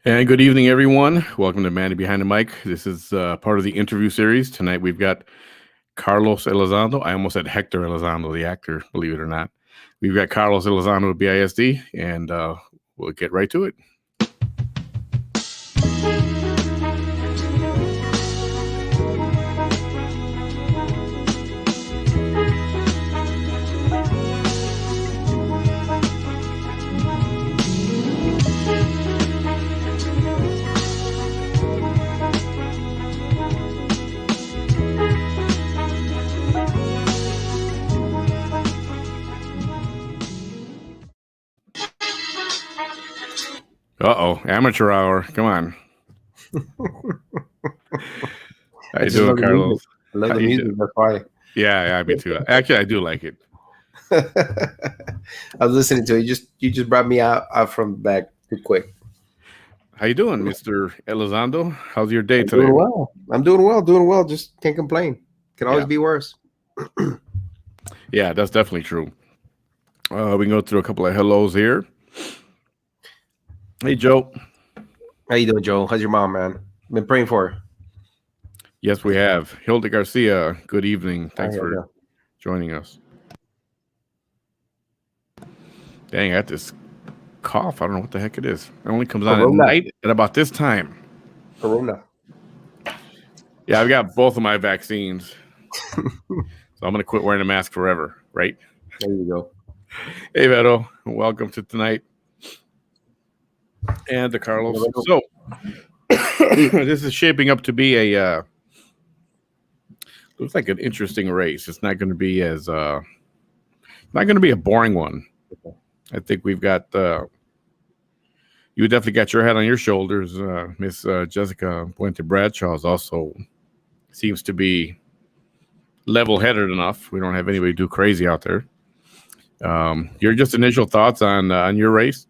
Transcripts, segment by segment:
And good evening, everyone. Welcome to Manny Behind the Mic. This is part of the interview series. Tonight we've got Carlos Elizondo. I almost said Hector Elizondo, the actor, believe it or not. We've got Carlos Elizondo with BISD, and we'll get right to it. Amateur hour. Come on. How you doing, Carlos? I love the music. That's why. Yeah, me too. Actually, I do like it. I was listening to it. You just brought me out from back too quick. How you doing, Mr. Elizondo? How's your day today? I'm doing well. Just can't complain. Can always be worse. Yeah, that's definitely true. We can go through a couple of hellos here. Hey, Joe. How you doing, Joe? How's your mom, man? Been praying for her. Yes, we have. Hilda Garcia, good evening. Thanks for joining us. Dang, I got this cough. I don't know what the heck it is. It only comes on at night at about this time. Corona. Yeah, I've got both of my vaccines. So I'm going to quit wearing a mask forever, right? There you go. Hey, Vero. Welcome to tonight. And to Carlos. So, this is shaping up to be a looks like an interesting race. It's not going to be as not going to be a boring one. I think we've got you definitely got your head on your shoulders. Miss Jessica Puente Bradshaw also seems to be level-headed enough. We don't have anybody do crazy out there. Your just initial thoughts on your race?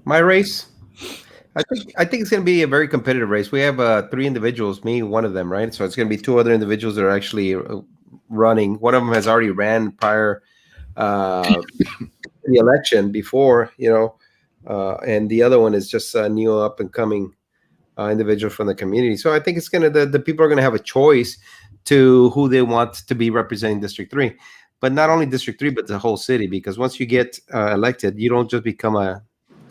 My race, I think it's going to be a very competitive race. We have 3 individuals, me, one of them, right? So it's going to be 2 other individuals that are actually running. One of them has already ran prior the election before, and the other one is just a new up and coming individual from the community. So I think it's going to the people are going to have a choice to who they want to be representing District 3, but not only District 3, but the whole city. Because once you get elected, you don't just become a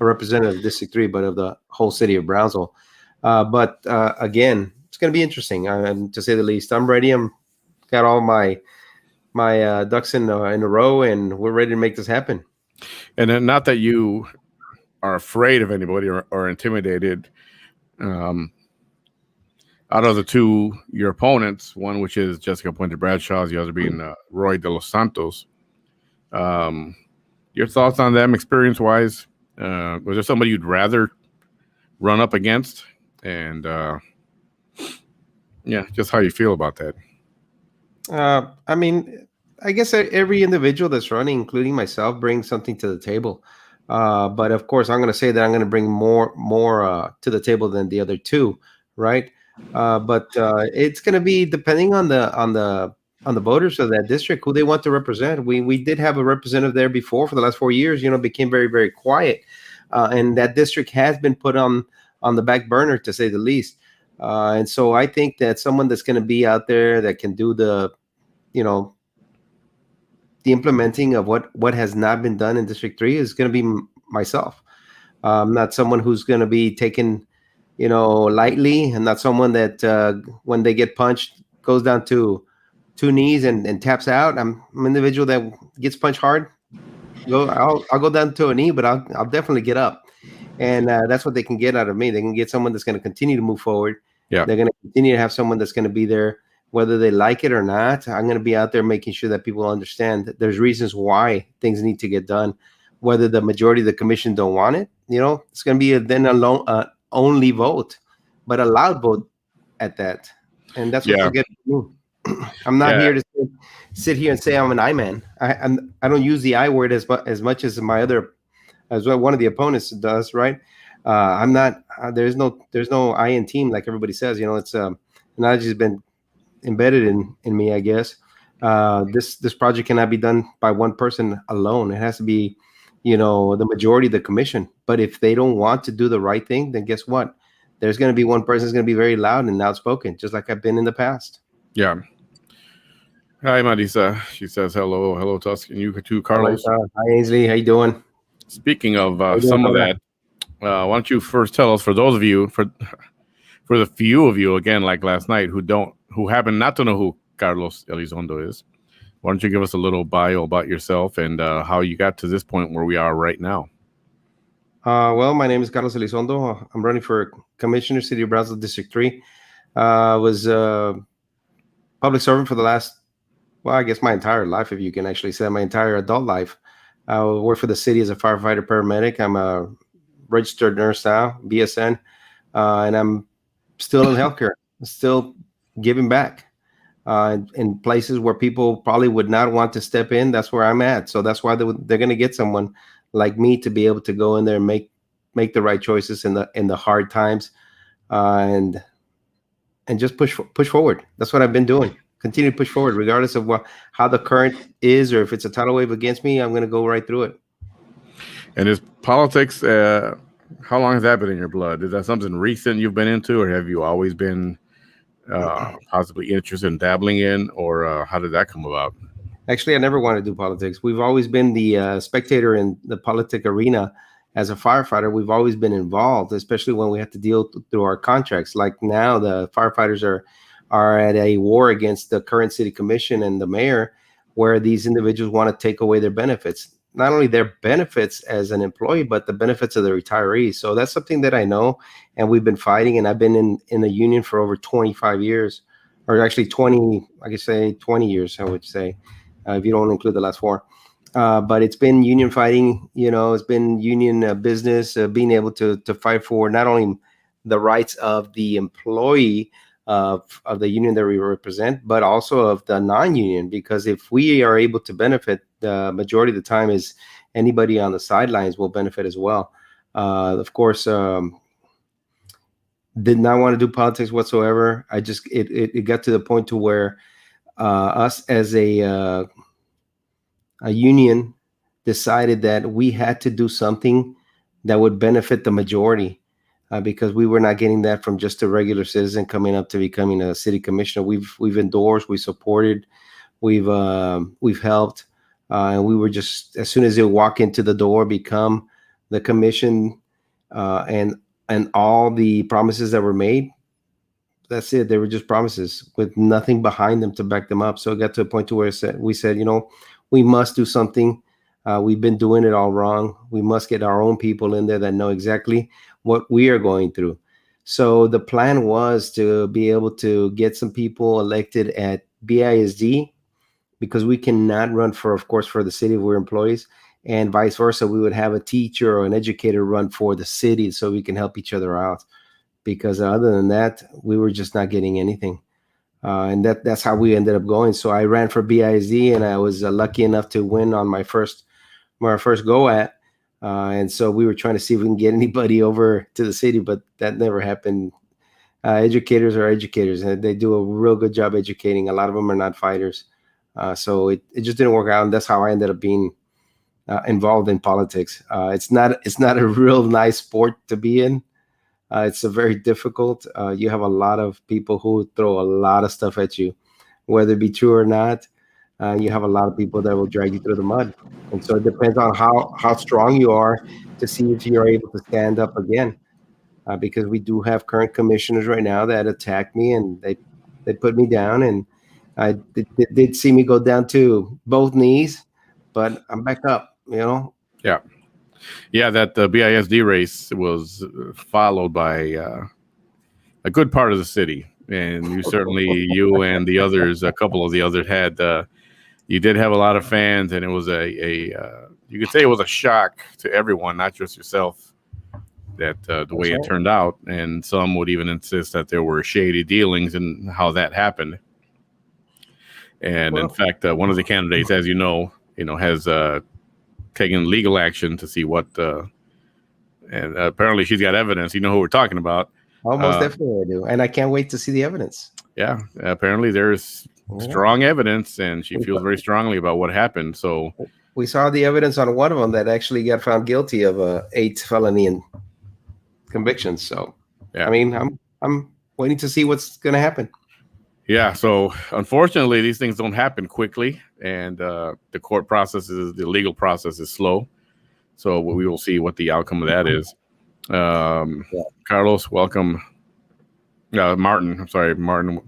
representative of District 3, but of the whole city of Brownsville. But again, it's going to be interesting, to say the least. I'm ready. I'm got all my ducks in a row, and we're ready to make this happen. And then, not that you are afraid of anybody or intimidated. Out of the 2, your opponents, one which is Jessica Puente Bradshaw, the other being Roy de los Santos. Your thoughts on them, experience-wise? Was there somebody you'd rather run up against? And just how you feel about that. I mean, I guess every individual that's running, including myself, brings something to the table. But of course, I'm going to say that I'm going to bring more to the table than the other 2, right? But it's going to be depending on the voters of that district, who they want to represent. We did have a representative there before for the last 4 years. Became very, very quiet, and that district has been put on the back burner, to say the least. And so I think that someone that's going to be out there that can do the implementing of what has not been done in District 3 is going to be myself. Not someone who's going to be taken, lightly, and not someone that when they get punched goes down to 2 knees and taps out. I'm an individual that gets punched hard. I'll go down to a knee, but I'll definitely get up. And that's what they can get out of me. They can get someone that's going to continue to move forward. Yeah. They're going to continue to have someone that's going to be there, whether they like it or not. I'm going to be out there making sure that people understand that there's reasons why things need to get done, whether the majority of the commission don't want it. It's going to be a only vote, but a loud vote at that. And that's what they'll get from me. I'm not here to sit here and say I'm an I man. I don't use the I word as much as one of the opponents does, right? I'm not. There's no I in team like everybody says. It's knowledge has been embedded in me, I guess. This project cannot be done by one person alone. It has to be the majority of the commission. But if they don't want to do the right thing, then guess what? There's going to be one person who's going to be very loud and outspoken, just like I've been in the past. Yeah. Hi, Marisa. She says hello, Tusk, and you too, Carlos. Hi, Ainsley. How you doing? Speaking of some of that, why don't you first tell us, for those of you, for the few of you, again, like last night, who happen not to know who Carlos Elizondo is, why don't you give us a little bio about yourself and how you got to this point where we are right now? Well, my name is Carlos Elizondo. I'm running for Commissioner, City of Brownsville, District 3. Was a public servant for the last, well, I guess my entire life, if you can actually say my entire adult life. I work for the city as a firefighter paramedic. I'm a registered nurse now, BSN, and I'm still in healthcare, still giving back in places where people probably would not want to step in. That's where I'm at. So that's why they're going to get someone like me to be able to go in there and make the right choices in the hard times, and just push forward. That's what I've been doing. Continue to push forward, regardless of how the current is, or if it's a tidal wave against me. I'm going to go right through it. And is politics? How long has that been in your blood? Is that something recent you've been into, or have you always been possibly interested in dabbling in, or how did that come about? Actually, I never wanted to do politics. We've always been the spectator in the politic arena. As a firefighter, we've always been involved, especially when we have to deal through our contracts. Like now, the firefighters are at a war against the current city commission and the mayor, where these individuals want to take away their benefits. Not only their benefits as an employee, but the benefits of the retirees. So that's something that I know, and we've been fighting. And I've been in the union for over 25 years, or actually 20, I could say 20 years, I would say, if you don't include the last 4. But it's been union fighting, it's been union business, being able to fight for not only the rights of the employee of the union that we represent, but also of the non-union, because if we are able to benefit, the majority of the time is anybody on the sidelines will benefit as well. Of course, did not want to do politics whatsoever. I just, it got to the point to where us as a union decided that we had to do something that would benefit the majority, because we were not getting that from just a regular citizen coming up to becoming a city commissioner. We've endorsed, we supported, we've helped, and we were just, as soon as they walk into the door, become the commission, and all the promises that were made. That's it. They were just promises with nothing behind them to back them up. So it got to a point to where we said, we must do something. We've been doing it all wrong. We must get our own people in there that know exactly what we are going through. So the plan was to be able to get some people elected at BISD, because we cannot run of course, for the city if we're employees, and vice versa. We would have a teacher or an educator run for the city so we can help each other out, because other than that, we were just not getting anything. And that's how we ended up going. So I ran for BISD, and I was lucky enough to win on my first go at. And so we were trying to see if we can get anybody over to the city, but that never happened. Educators are educators, and they do a real good job educating. A lot of them are not fighters. So it just didn't work out. And that's how I ended up being involved in politics. It's not a real nice sport to be in. It's a very difficult. You have a lot of people who throw a lot of stuff at you, whether it be true or not. You have a lot of people that will drag you through the mud. And so it depends on how strong you are to see if you're able to stand up again. Because we do have current commissioners right now that attack me, and they put me down, and they did see me go down to both knees, but I'm back up, Yeah. Yeah, that BISD race was followed by a good part of the city, and you and the others, a couple of the others had. You did have a lot of fans, and it was you could say it was a shock to everyone, not just yourself, that the way it turned out. And some would even insist that there were shady dealings and how that happened. And in fact, one of the candidates, as you know, has taken legal action to see what, and apparently she's got evidence. You know who we're talking about. Almost definitely I do. And I can't wait to see the evidence. Yeah. Apparently there's strong evidence, and she feels very strongly about what happened. So we saw the evidence on one of them that actually got found guilty of 8 felony and convictions. So, Yeah. I mean, I'm waiting to see what's going to happen. Yeah. So unfortunately, these things don't happen quickly, and the court process the legal process is slow. So we will see what the outcome of that is. Carlos, welcome. Martin, I'm sorry, Martin.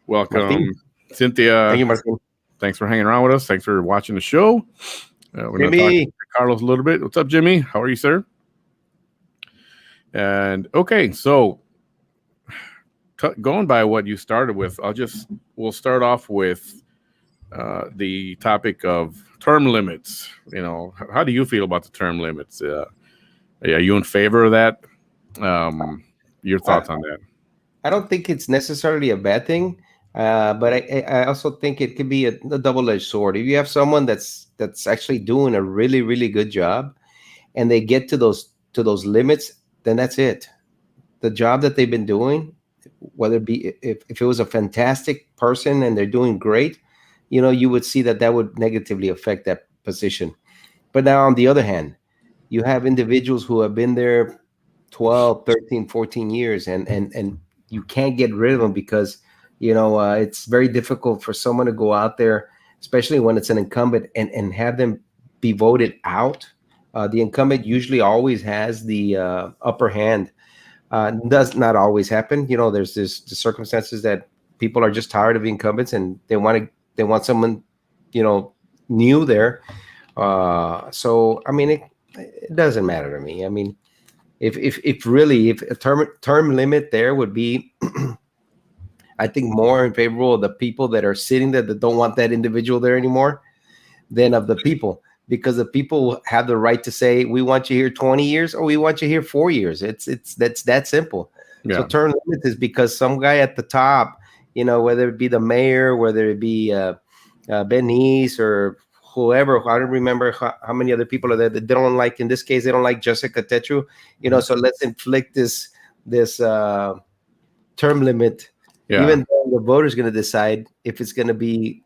Welcome, Martin. Cynthia. Thank you, Martin. Thanks for hanging around with us. Thanks for watching the show. We're going to talk to Carlos a little bit. What's up, Jimmy? How are you, sir? And okay, so going by what you started with, we'll start off with the topic of term limits. You know, how do you feel about the term limits? Are you in favor of that? Your thoughts on that? I don't think it's necessarily a bad thing, but I also think it could be a double-edged sword. If you have someone that's actually doing a really, really good job, and they get to those limits, then that's it. The job that they've been doing, whether it be if it was a fantastic person and they're doing great, you know, you would see that would negatively affect that position. But now on the other hand, you have individuals who have been there 12, 13, 14 years, and you can't get rid of them because, you know, it's very difficult for someone to go out there, especially when it's an incumbent, and have them be voted out. The incumbent usually always has the upper hand. Does not always happen. You know, there's the circumstances that people are just tired of the incumbents and they want someone, you know, new there. So I mean, it doesn't matter to me. I mean, if a term limit there would be, I think, more in favor of the people that are sitting there that don't want that individual there anymore than of the people, because the people have the right to say, we want you here 20 years or we want you here 4 years. That's that simple. Yeah. So term limit is because some guy at the top, you know, whether it be the mayor, whether it be Benice or whoever, I don't remember how many other people are there that they don't like. In this case, they don't like Jessica Tetru, you know. So let's inflict this term limit, even though the voter is going to decide if it's going to be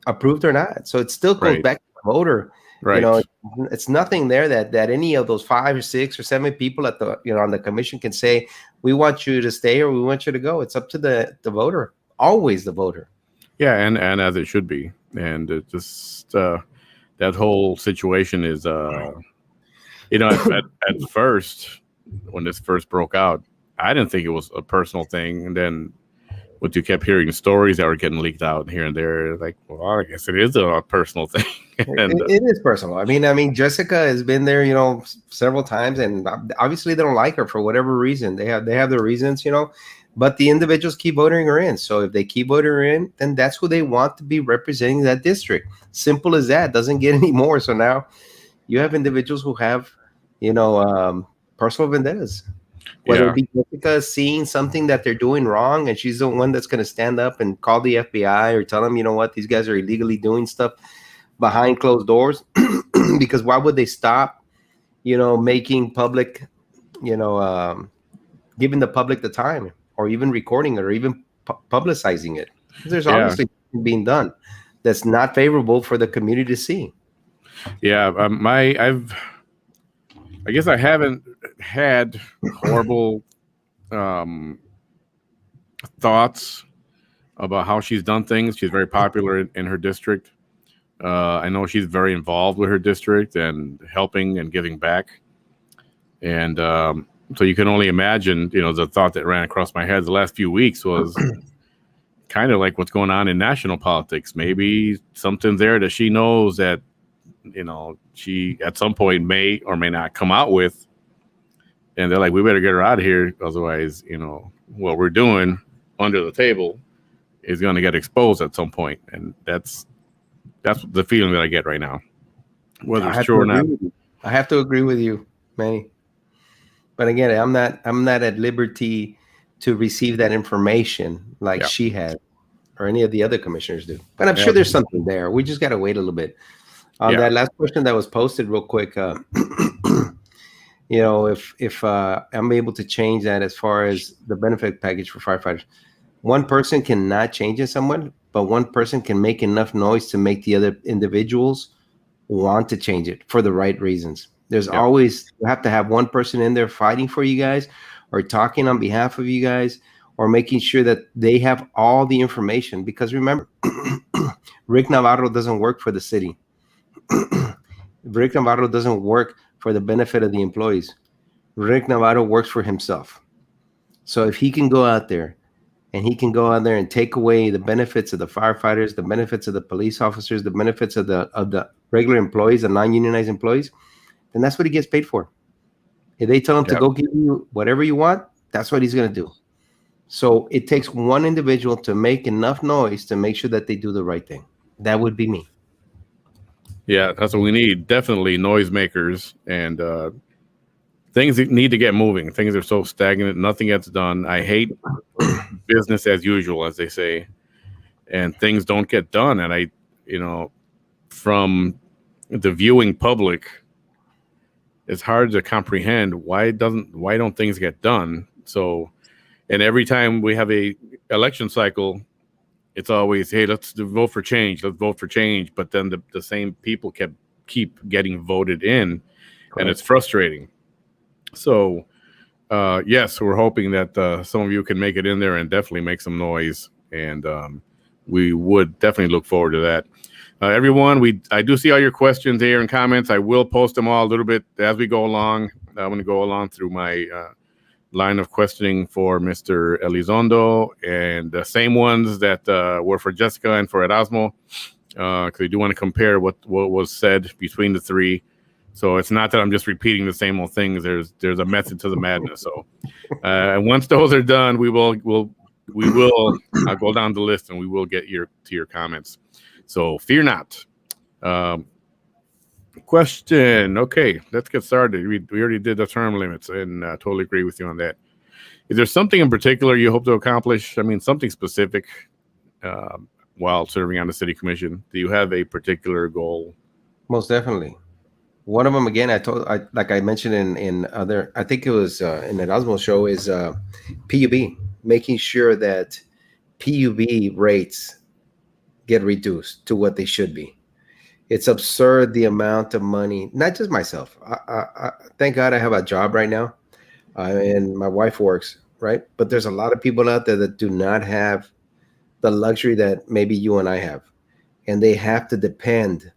approved or not. So it still goes back to the voter. Right. You know, it's nothing there that any of those 5 or 6 or 7 people at the, you know, on the commission can say, we want you to stay or we want you to go. It's up to the voter, always the voter. Yeah, and as it should be. And it just that whole situation is, you know, at first, when this first broke out, I didn't think it was a personal thing. And then what you kept hearing stories that were getting leaked out here and there, like, well, I guess it is a personal thing. And, it is personal. I mean, Jessica has been there, you know, several times, and obviously they don't like her for whatever reason. They have their reasons, you know, but the individuals keep voting her in. So if they keep voting her in, then that's who they want to be representing that district. Simple as that. Doesn't get any more. So now you have individuals who have, you know, personal vendettas. Whether it be Jessica seeing something that they're doing wrong, and she's the one that's going to stand up and call the FBI or tell them, you know what, these guys are illegally doing stuff behind closed doors. Because why would they stop, you know, making public, you know, giving the public the time, or even recording it, or even publicizing it? There's obviously being done that's not favorable for the community to see. Yeah, I guess I haven't had horrible thoughts about how she's done things. She's very popular in her district. I know she's very involved with her district and helping and giving back. And so you can only imagine, you know, the thought that ran across my head the last few weeks was kind of like what's going on in national politics. Maybe something there that she knows that, you know, she at some point may or may not come out with, and they're like, we better get her out of here, otherwise, you know, what we're doing under the table is going to get exposed at some point. And that's the feeling that I get right now, whether it's true or not. I have to agree with you, Manny. But again, I'm not at liberty to receive that information like she had or any of the other commissioners do. But I'm sure there's something there. We just got to wait a little bit. On that last question that was posted real quick, you know, if I'm able to change that as far as the benefit package for firefighters, one person cannot change it someone, but one person can make enough noise to make the other individuals want to change it for the right reasons. There's always, you have to have one person in there fighting for you guys, or talking on behalf of you guys, or making sure that they have all the information. Because remember, Rick Navarro doesn't work for the city. Rick Navarro doesn't work for the benefit of the employees. Rick Navarro works for himself. So if he can go out there and he can go out there and take away the benefits of the firefighters, the benefits of the police officers, the benefits of the regular employees, the non-unionized employees, then that's what he gets paid for. If they tell him to go give you whatever you want, that's what he's going to do. So it takes one individual to make enough noise to make sure that they do the right thing. That would be me. Yeah, that's what we need. Definitely noisemakers, and things need to get moving. Things are so stagnant. Nothing gets done. I hate business as usual, as they say, and things don't get done. And from the viewing public, it's hard to comprehend why don't things get done. So, and every time we have a election cycle, it's always, hey, let's vote for change. Let's vote for change. But then the same people keep getting voted in, and it's frustrating. So, yes, we're hoping that some of you can make it in there and definitely make some noise. And we would definitely look forward to that. Everyone, I do see all your questions here and comments. I will post them all a little bit as we go along. I'm going to go along through my line of questioning for Mr. Elizondo, and the same ones that were for Jessica and for Erasmo, because we do want to compare what was said between the three. So it's not that I'm just repeating the same old things. There's a method to the madness. So once those are done, we will I'll go down the list and we will get to your comments. So fear not. Question. Okay, let's get started. We already did the term limits, and totally agree with you on that. Is there something in particular you hope to accomplish? I mean, something specific while serving on the city commission? Do you have a particular goal? Most definitely. One of them, again, like I mentioned in other, I think it was in the Erasmo show, is PUB, making sure that PUB rates get reduced to what they should be. It's absurd the amount of money, not just myself. I thank God I have a job right now, and my wife works, right? But there's a lot of people out there that do not have the luxury that maybe you and I have, and they have to depend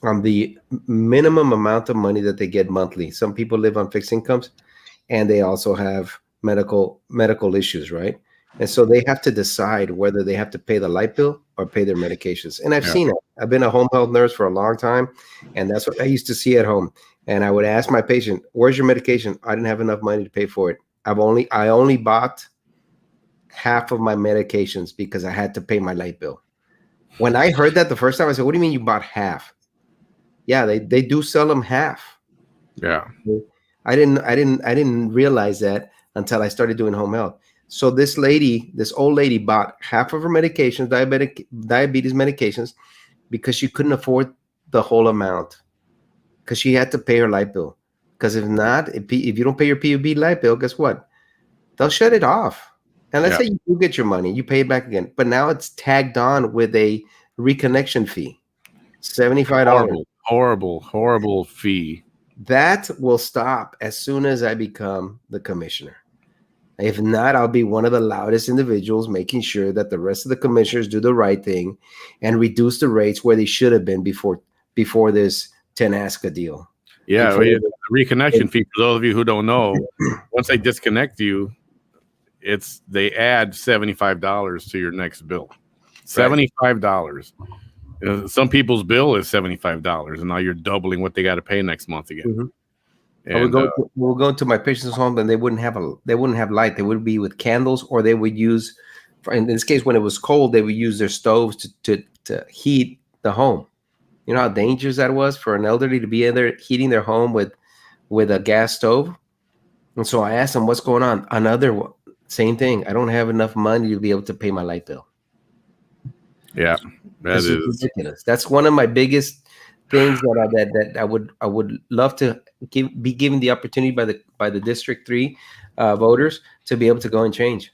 on the minimum amount of money that they get monthly. Some people live on fixed incomes, and they also have medical issues, right? And so they have to decide whether they have to pay the light bill or pay their medications. And I've seen it. I've been a home health nurse for a long time, and that's what I used to see at home. And I would ask my patient, "Where's your medication?" I didn't have enough money to pay for it. I only bought half of my medications because I had to pay my light bill. When I heard that the first time, I said, "What do you mean you bought half?" Yeah, they do sell them half. Yeah. I didn't realize that until I started doing home health. So this old lady bought half of her medications, diabetes medications, because she couldn't afford the whole amount, because she had to pay her light bill. Because if not, if you don't pay your PUB light bill, guess what? They'll shut it off. And let's say you do get your money, you pay it back again. But now it's tagged on with a reconnection fee, $75. Horrible fee. That will stop as soon as I become the commissioner. If not, I'll be one of the loudest individuals making sure that the rest of the commissioners do the right thing and reduce the rates where they should have been before this Tenasca deal. Yeah, the reconnection fee, for those of you who don't know, once they disconnect you, they add $75 to your next bill. $75. Some people's bill is $75, and now you're doubling what they got to pay next month again. Mm-hmm. And we'll go to my patient's home, and they wouldn't have light. They would be with candles, or they would use, in this case, when it was cold, they would use their stoves to heat the home. You know how dangerous that was for an elderly to be in there heating their home with a gas stove. And so I asked them, "What's going on?" Another same thing. I don't have enough money to be able to pay my light bill. Yeah, that is ridiculous. That's one of my biggest things that I would love to be given the opportunity by the District 3 voters to be able to go and change.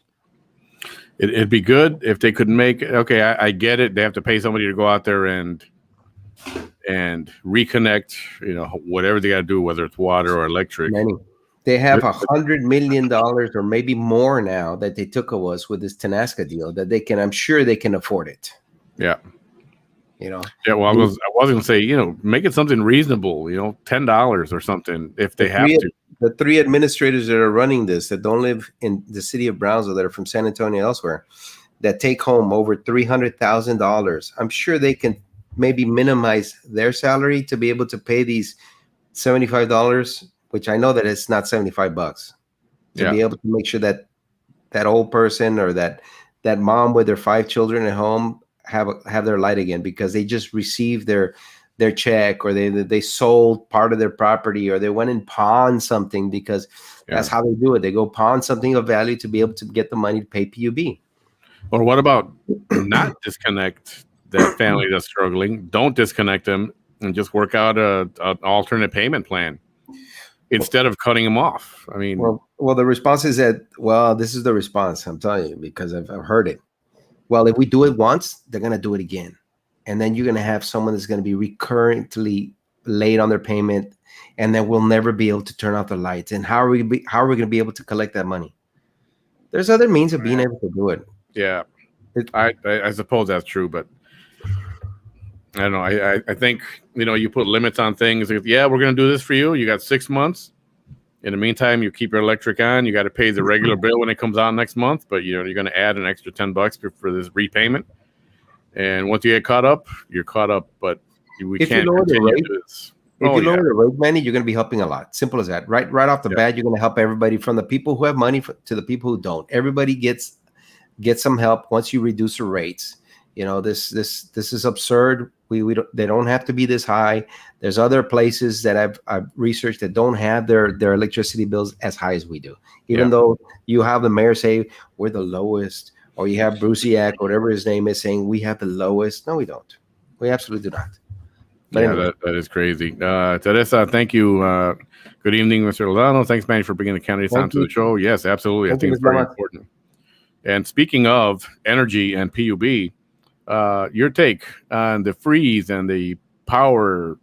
It'd be good if they could make, okay, I get it. They have to pay somebody to go out there and and reconnect, whatever they got to do, whether it's water or electric. Manny, they have $100 million or maybe more now that they took of us with this Tenasca deal that I'm sure they can afford it. Yeah. Yeah, well, I was going to say, make it something reasonable, $10 or something if they have to. The 3 administrators that are running this that don't live in the city of Brownsville, that are from San Antonio elsewhere, that take home over $300,000, I'm sure they can maybe minimize their salary to be able to pay these $75, which I know that it's not $75, to be able to make sure that that old person or that mom with their 5 children at home have their light again, because they just received their check, or they sold part of their property, or they went and pawned something, because that's how they do it. They go pawn something of value to be able to get the money to pay PUB. Or what about not disconnect that family that's struggling? Don't disconnect them and just work out an alternate payment plan instead of cutting them off. I mean, well, the response is that, this is the response, I'm telling you, because I've heard it. Well, if we do it once, they're going to do it again. And then you're going to have someone that's going to be recurrently late on their payment, and then we'll never be able to turn off the lights. And how are we going to be able to collect that money? There's other means of being able to do it. Yeah, I suppose that's true, but I don't know. I think, you put limits on things. We're going to do this for you. You got 6 months. In the meantime, you keep your electric on. You got to pay the regular bill when it comes out next month, but you're going to add an extra $10 for this repayment. And once you get caught up, you're caught up. But we can't continue this. If you lower the rate, Manny, you're going to be helping a lot. Simple as that. Right off the bat, you're going to help everybody, from the people who have money to the people who don't. Everybody gets some help once you reduce the rates. This is absurd. They don't have to be this high. There's other places that I've researched that don't have their electricity bills as high as we do. Even though you have the mayor say we're the lowest, or you have Bruciak, whatever his name is, saying we have the lowest. No, we don't. We absolutely do not. But anyway. That is crazy. Teresa, thank you. Good evening, Mr. Lozano. Thanks, Manny, for bringing the candidates onto the show. Yes, absolutely. I think it's very important. And speaking of energy and PUB, your take on the freeze and the power,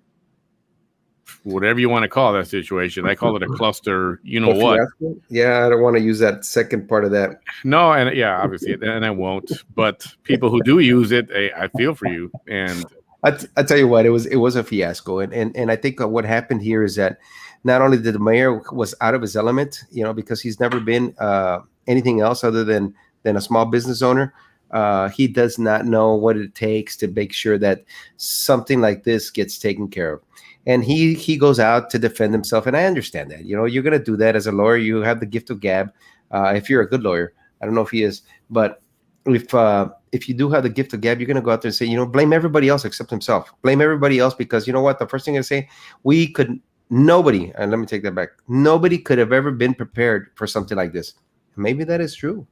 whatever you want to call that situation. I call it a cluster. You know what? Yeah, I don't want to use that second part of that. No, and obviously, and I won't. But people who do use it, I feel for you. And I tell you what, it was a fiasco, and I think what happened here is that not only did the mayor was out of his element, because he's never been anything else other than a small business owner. He does not know what it takes to make sure that something like this gets taken care of. And he goes out to defend himself. And I understand that, you're going to do that as a lawyer. You have the gift of gab. If you're a good lawyer, I don't know if he is, but if you do have the gift of gab, you're going to go out there and say, blame everybody else except himself. Blame everybody else, because you know what? The first thing I say, nobody, and let me take that back. Nobody could have ever been prepared for something like this. Maybe that is true,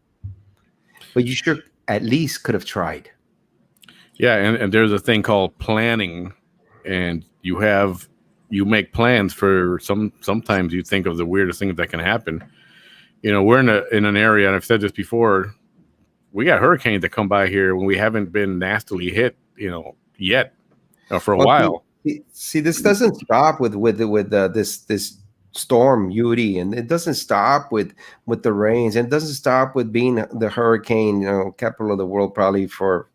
but you sure at least could have tried. Yeah, and there's a thing called planning, and you make plans for sometimes you think of the weirdest things that can happen. We're in an area, and I've said this before, we got hurricanes that come by here when we haven't been nastily hit, yet for a while. See, this doesn't stop with this storm Yuri, and it doesn't stop with the rains, and it doesn't stop with being the hurricane, capital of the world, probably for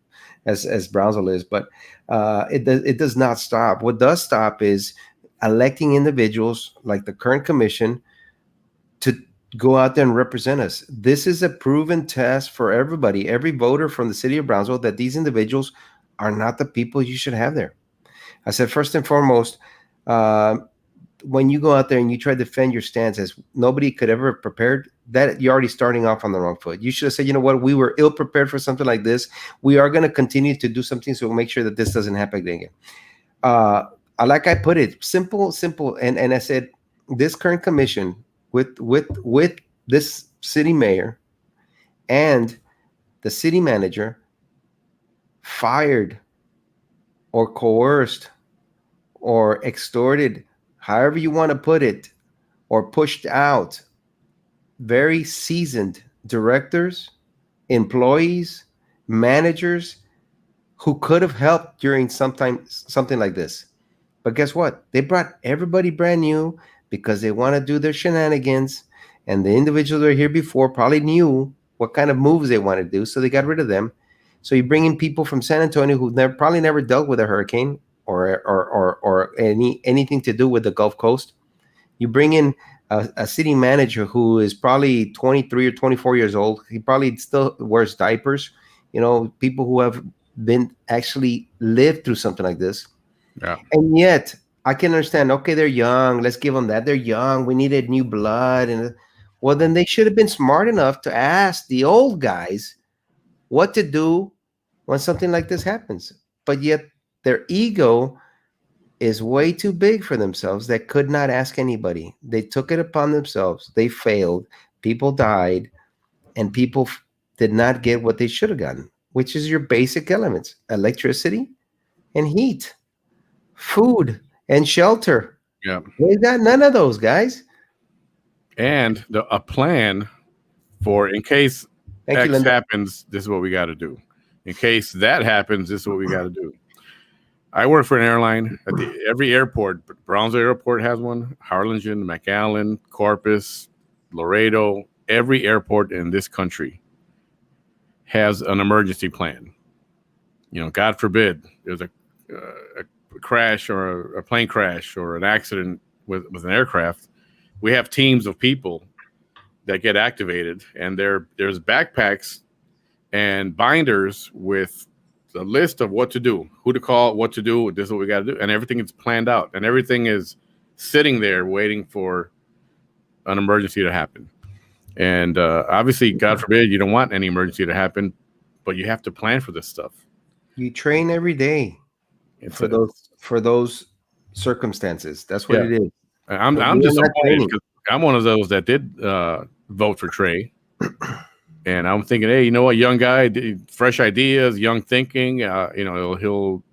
as Brownsville is, but it does not stop. What does stop is electing individuals like the current commission to go out there and represent us. This is a proven test for everybody, every voter from the city of Brownsville, that these individuals are not the people you should have there. I said, first and foremost, when you go out there and you try to defend your stance as nobody could ever have prepared, that you're already starting off on the wrong foot. You should have said, you know what, we were ill prepared for something like this. We are going to continue to do something, so we'll make sure that this doesn't happen again. Like I put it, simple. And I said, this current commission with this city mayor and the city manager fired or coerced or extorted, however you want to put it, or pushed out very seasoned directors, employees, managers who could have helped during something like this. But guess what? They brought everybody brand new because they want to do their shenanigans. And the individuals that were here before probably knew what kind of moves they want to do. So they got rid of them. So you bring in people from San Antonio who probably never dealt with a hurricane or anything to do with the Gulf Coast. You bring in a city manager who is probably 23 or 24 years old. He probably still wears diapers. People who have been actually lived through something like this. Yeah. And yet I can understand, okay, they're young. Let's give them that. They're young. We needed new blood. And well, then they should have been smart enough to ask the old guys what to do when something like this happens. But yet their ego is way too big for themselves. They could not ask anybody. They took it upon themselves. They failed. People died, and people did not get what they should have gotten, which is your basic elements: electricity and heat, food and shelter. Yeah. They got none of those, guys. And a plan for in case Thank you, X Linda. happens, this is what we got to do. In case that happens, this is what we got to do. I work for an airline. At every airport, Brownsville Airport has one, Harlingen, McAllen, Corpus, Laredo. Every airport in this country has an emergency plan. God forbid there's a crash or a plane crash or an accident with an aircraft. We have teams of people that get activated, and there's backpacks and binders with the list of what to do, who to call, what to do. This is what we got to do, and everything is planned out, and everything is sitting there waiting for an emergency to happen. And obviously, God forbid, you don't want any emergency to happen, but you have to plan for this stuff. You train every day for those circumstances. That's what it is. I'm disappointed because I'm one of those that did vote for Trey, and I'm thinking, hey, you know what, young guy, fresh ideas, young thinking. He'll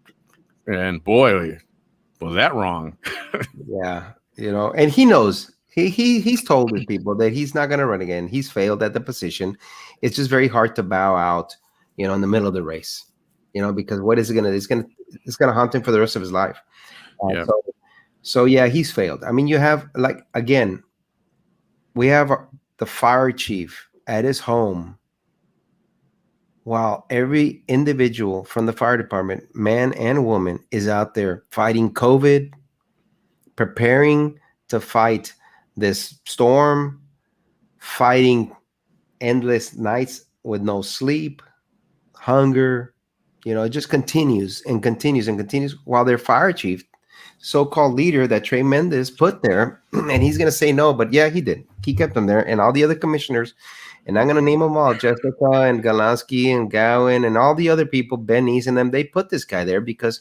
and boy, was that wrong. Yeah, and he knows. He's told his people that he's not going to run again. He's failed at the position. It's just very hard to bow out, in the middle of the race, because what is it going to? It's going to haunt him for the rest of his life. Yeah. So yeah, he's failed. I mean, you have we have the fire chief at his home, while every individual from the fire department, man and woman, is out there fighting COVID, preparing to fight this storm, fighting endless nights with no sleep, hunger. It just continues and continues and continues while their fire chief, so-called leader that Trey Mendez put there, and he's going to say no, but yeah, he did. He kept them there, and all the other commissioners, and I'm going to name them all, Jessica and Galansky and Gowan and all the other people, Benny's and them, they put this guy there because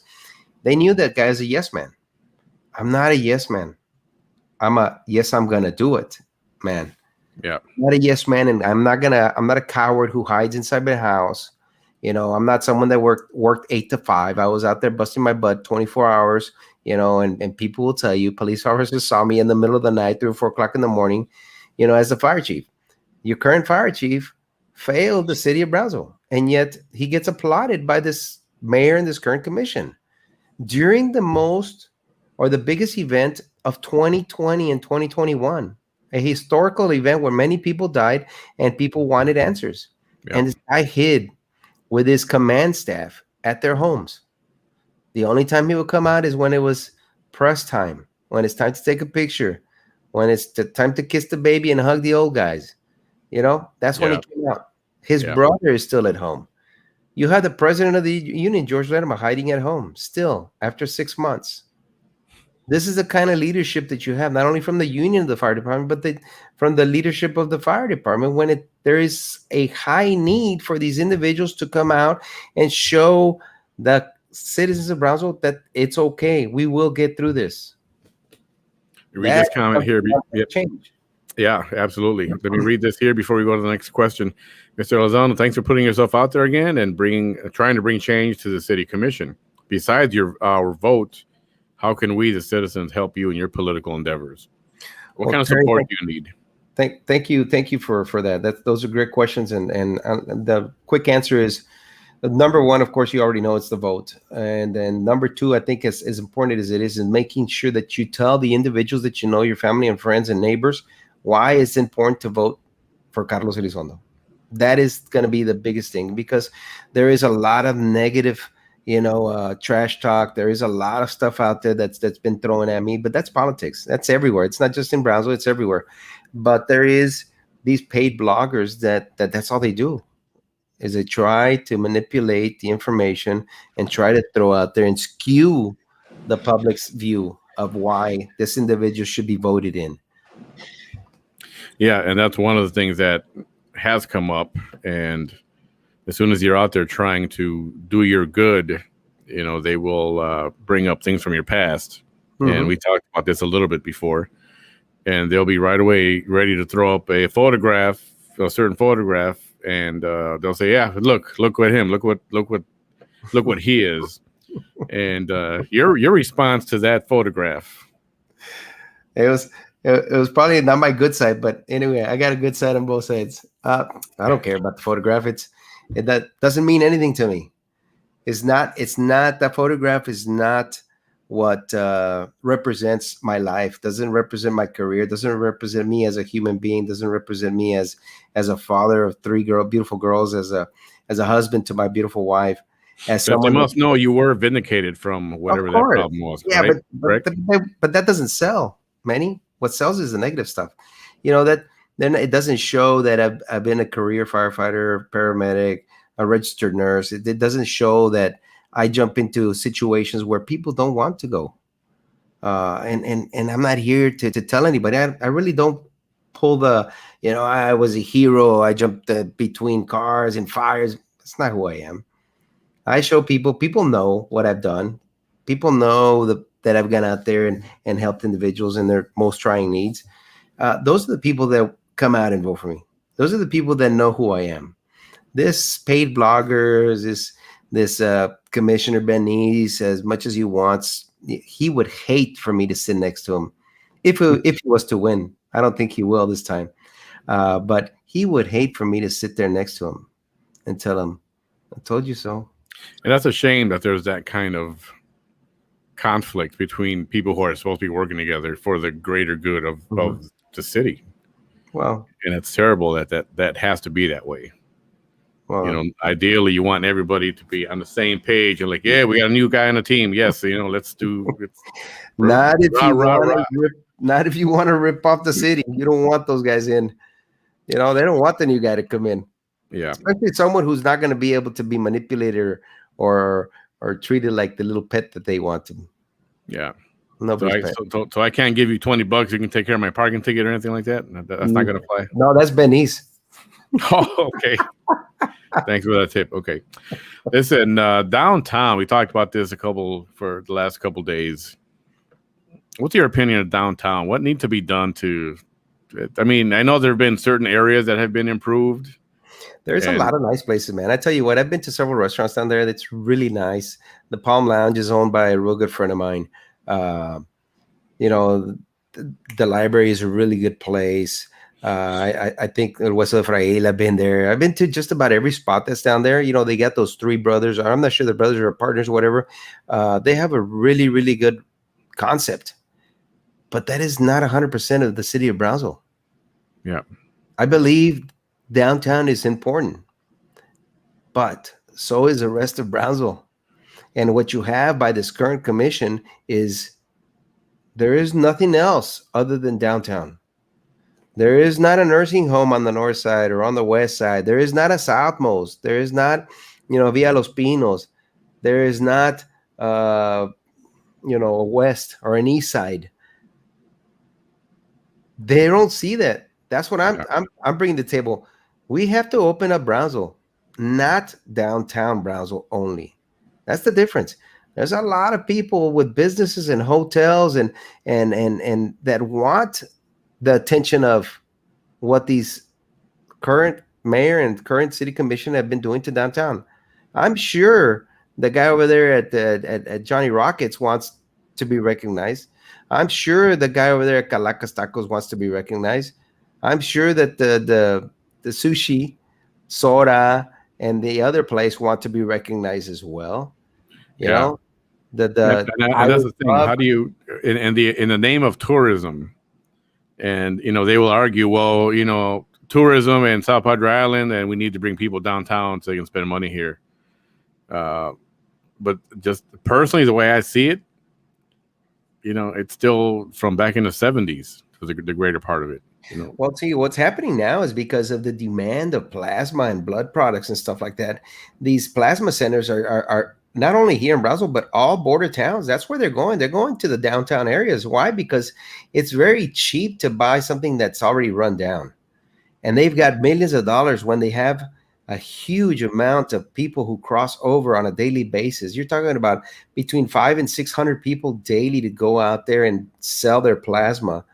they knew that guy is a yes man. I'm not a yes man. I'm a yes, I'm going to do it, man. Yeah. I'm not a yes man, and I'm not a coward who hides inside my house. I'm not someone that worked 8 to 5. I was out there busting my butt 24 hours, and people will tell you, police officers saw me in the middle of the night, 3 or 4 o'clock in the morning, as the fire chief. Your current fire chief failed the city of Brownsville, and yet he gets applauded by this mayor and this current commission during the biggest event of 2020 and 2021, a historical event where many people died and people wanted answers. Yeah. And this guy hid with his command staff at their homes. The only time he would come out is when it was press time, when it's time to take a picture, when it's time to kiss the baby and hug the old guys. That's when he came out. His brother is still at home. You had the president of the union, George Lederman, hiding at home still after 6 months. This is the kind of leadership that you have, not only from the union of the fire department, but from the leadership of the fire department when there is a high need for these individuals to come out and show the citizens of Brownsville that it's okay. We will get through this. Read this comment here. Change. Yeah, absolutely. Let me read this here before we go to the next question. Mr. Elizondo, thanks for putting yourself out there again and trying to bring change to the city commission. Besides our vote, how can we, the citizens, help you in your political endeavors? What kind of support do you need? Thank you for that. Those are great questions, and the quick answer is Number one, of course, you already know it's the vote. And then number two, I think as important as it is making sure that you tell the individuals that you know, your family and friends and neighbors, why it's important to vote for Carlos Elizondo. That is going to be the biggest thing, because there is a lot of negative, trash talk. There is a lot of stuff out there that's been thrown at me, but that's politics. That's everywhere. It's not just in Brownsville, it's everywhere. But there is these paid bloggers that's all they do, is they try to manipulate the information and try to throw out there and skew the public's view of why this individual should be voted in. Yeah, and that's one of the things that has come up. And as soon as you're out there trying to do your good, they will bring up things from your past. Mm-hmm. And we talked about this a little bit before. And they'll be right away ready to throw up a certain photograph, and they'll say, "Yeah, look at him. Look what he is." And your response to that photograph? It was probably not my good side, but anyway, I got a good side on both sides. I don't care about the photograph. That doesn't mean anything to me. It's not. That photograph is not what represents my life. Doesn't represent my career. Doesn't represent me as a human being. Doesn't represent me as a father of three beautiful girls, as a husband to my beautiful wife. As someone, they must know you were vindicated from whatever that problem was. Yeah, right? but that doesn't sell, Manny. What sells is the negative stuff. That then it doesn't show that I've been a career firefighter, paramedic, a registered nurse. It doesn't show that I jump into situations where people don't want to go. And I'm not here to tell anybody. I really don't pull the, I was a hero. I jumped between cars and fires. That's not who I am. I show people know what I've done. People know that I've gone out there and helped individuals in their most trying needs. Those are the people that come out and vote for me. Those are the people that know who I am. This paid bloggers, this Commissioner Benitez, as much as he wants, he would hate for me to sit next to him if he was to win. I don't think he will this time, but he would hate for me to sit there next to him and tell him, "I told you so." And that's a shame that there's that kind of conflict between people who are supposed to be working together for the greater good of the city. Well, and it's terrible that has to be that way. Well, ideally you want everybody to be on the same page and like, yeah, we got a new guy on the team. Yes, let's do it. Not if you want to rip off the city. You don't want those guys in. They don't want the new guy to come in. Yeah, especially someone who's not going to be able to be manipulated or treated like the little pet that they want to. Yeah. So I can't give you $20. You can take care of my parking ticket or anything like that. That's not going to fly. No, that's Benitez. Oh, okay. Thanks for that tip. Okay. Listen, downtown, we talked about this for the last couple days. What's your opinion of downtown? What needs to be done I know there have been certain areas that have been improved. There's a lot of nice places, man. I tell you what, I've been to several restaurants down there that's really nice. The Palm Lounge is owned by a real good friend of mine. The library is a really good place. I think West of Frail, I've been there. I've been to just about every spot that's down there. They got those three brothers. I'm not sure the brothers are partners or whatever. They have a really, really good concept. But that is not 100% of the city of Brownsville. Yeah. I believe downtown is important, but so is the rest of Brownsville. And what you have by this current commission is there is nothing else other than downtown. There is not a nursing home on the north side or on the west side. There is not a Southmost. There is not, Villa Los Pinos. There is not, a west or an east side. They don't see that. That's what I'm bringing to the table. We have to open up Brownsville, not downtown Brownsville only. That's the difference. There's a lot of people with businesses and hotels and that want the attention of what these current mayor and current city commission have been doing to downtown. I'm sure the guy over there at Johnny Rockets wants to be recognized. I'm sure the guy over there at Calacas Tacos wants to be recognized. I'm sure that the sushi, Sora, and the other place want to be recognized as well. You Yeah. know, the And that's the thing. How do you in the name of tourism, and they will argue, well, tourism and South Padre Island, and we need to bring people downtown so they can spend money here. But just personally, the way I see it, it's still from back in the 70s for the greater part of it. Well, see, what's happening now is because of the demand of plasma and blood products and stuff like that. These plasma centers are not only here in Brownsville, but all border towns. That's where they're going. They're going to the downtown areas. Why? Because it's very cheap to buy something that's already run down. And they've got millions of dollars when they have a huge amount of people who cross over on a daily basis. You're talking about between 500 and 600 people daily to go out there and sell their plasma,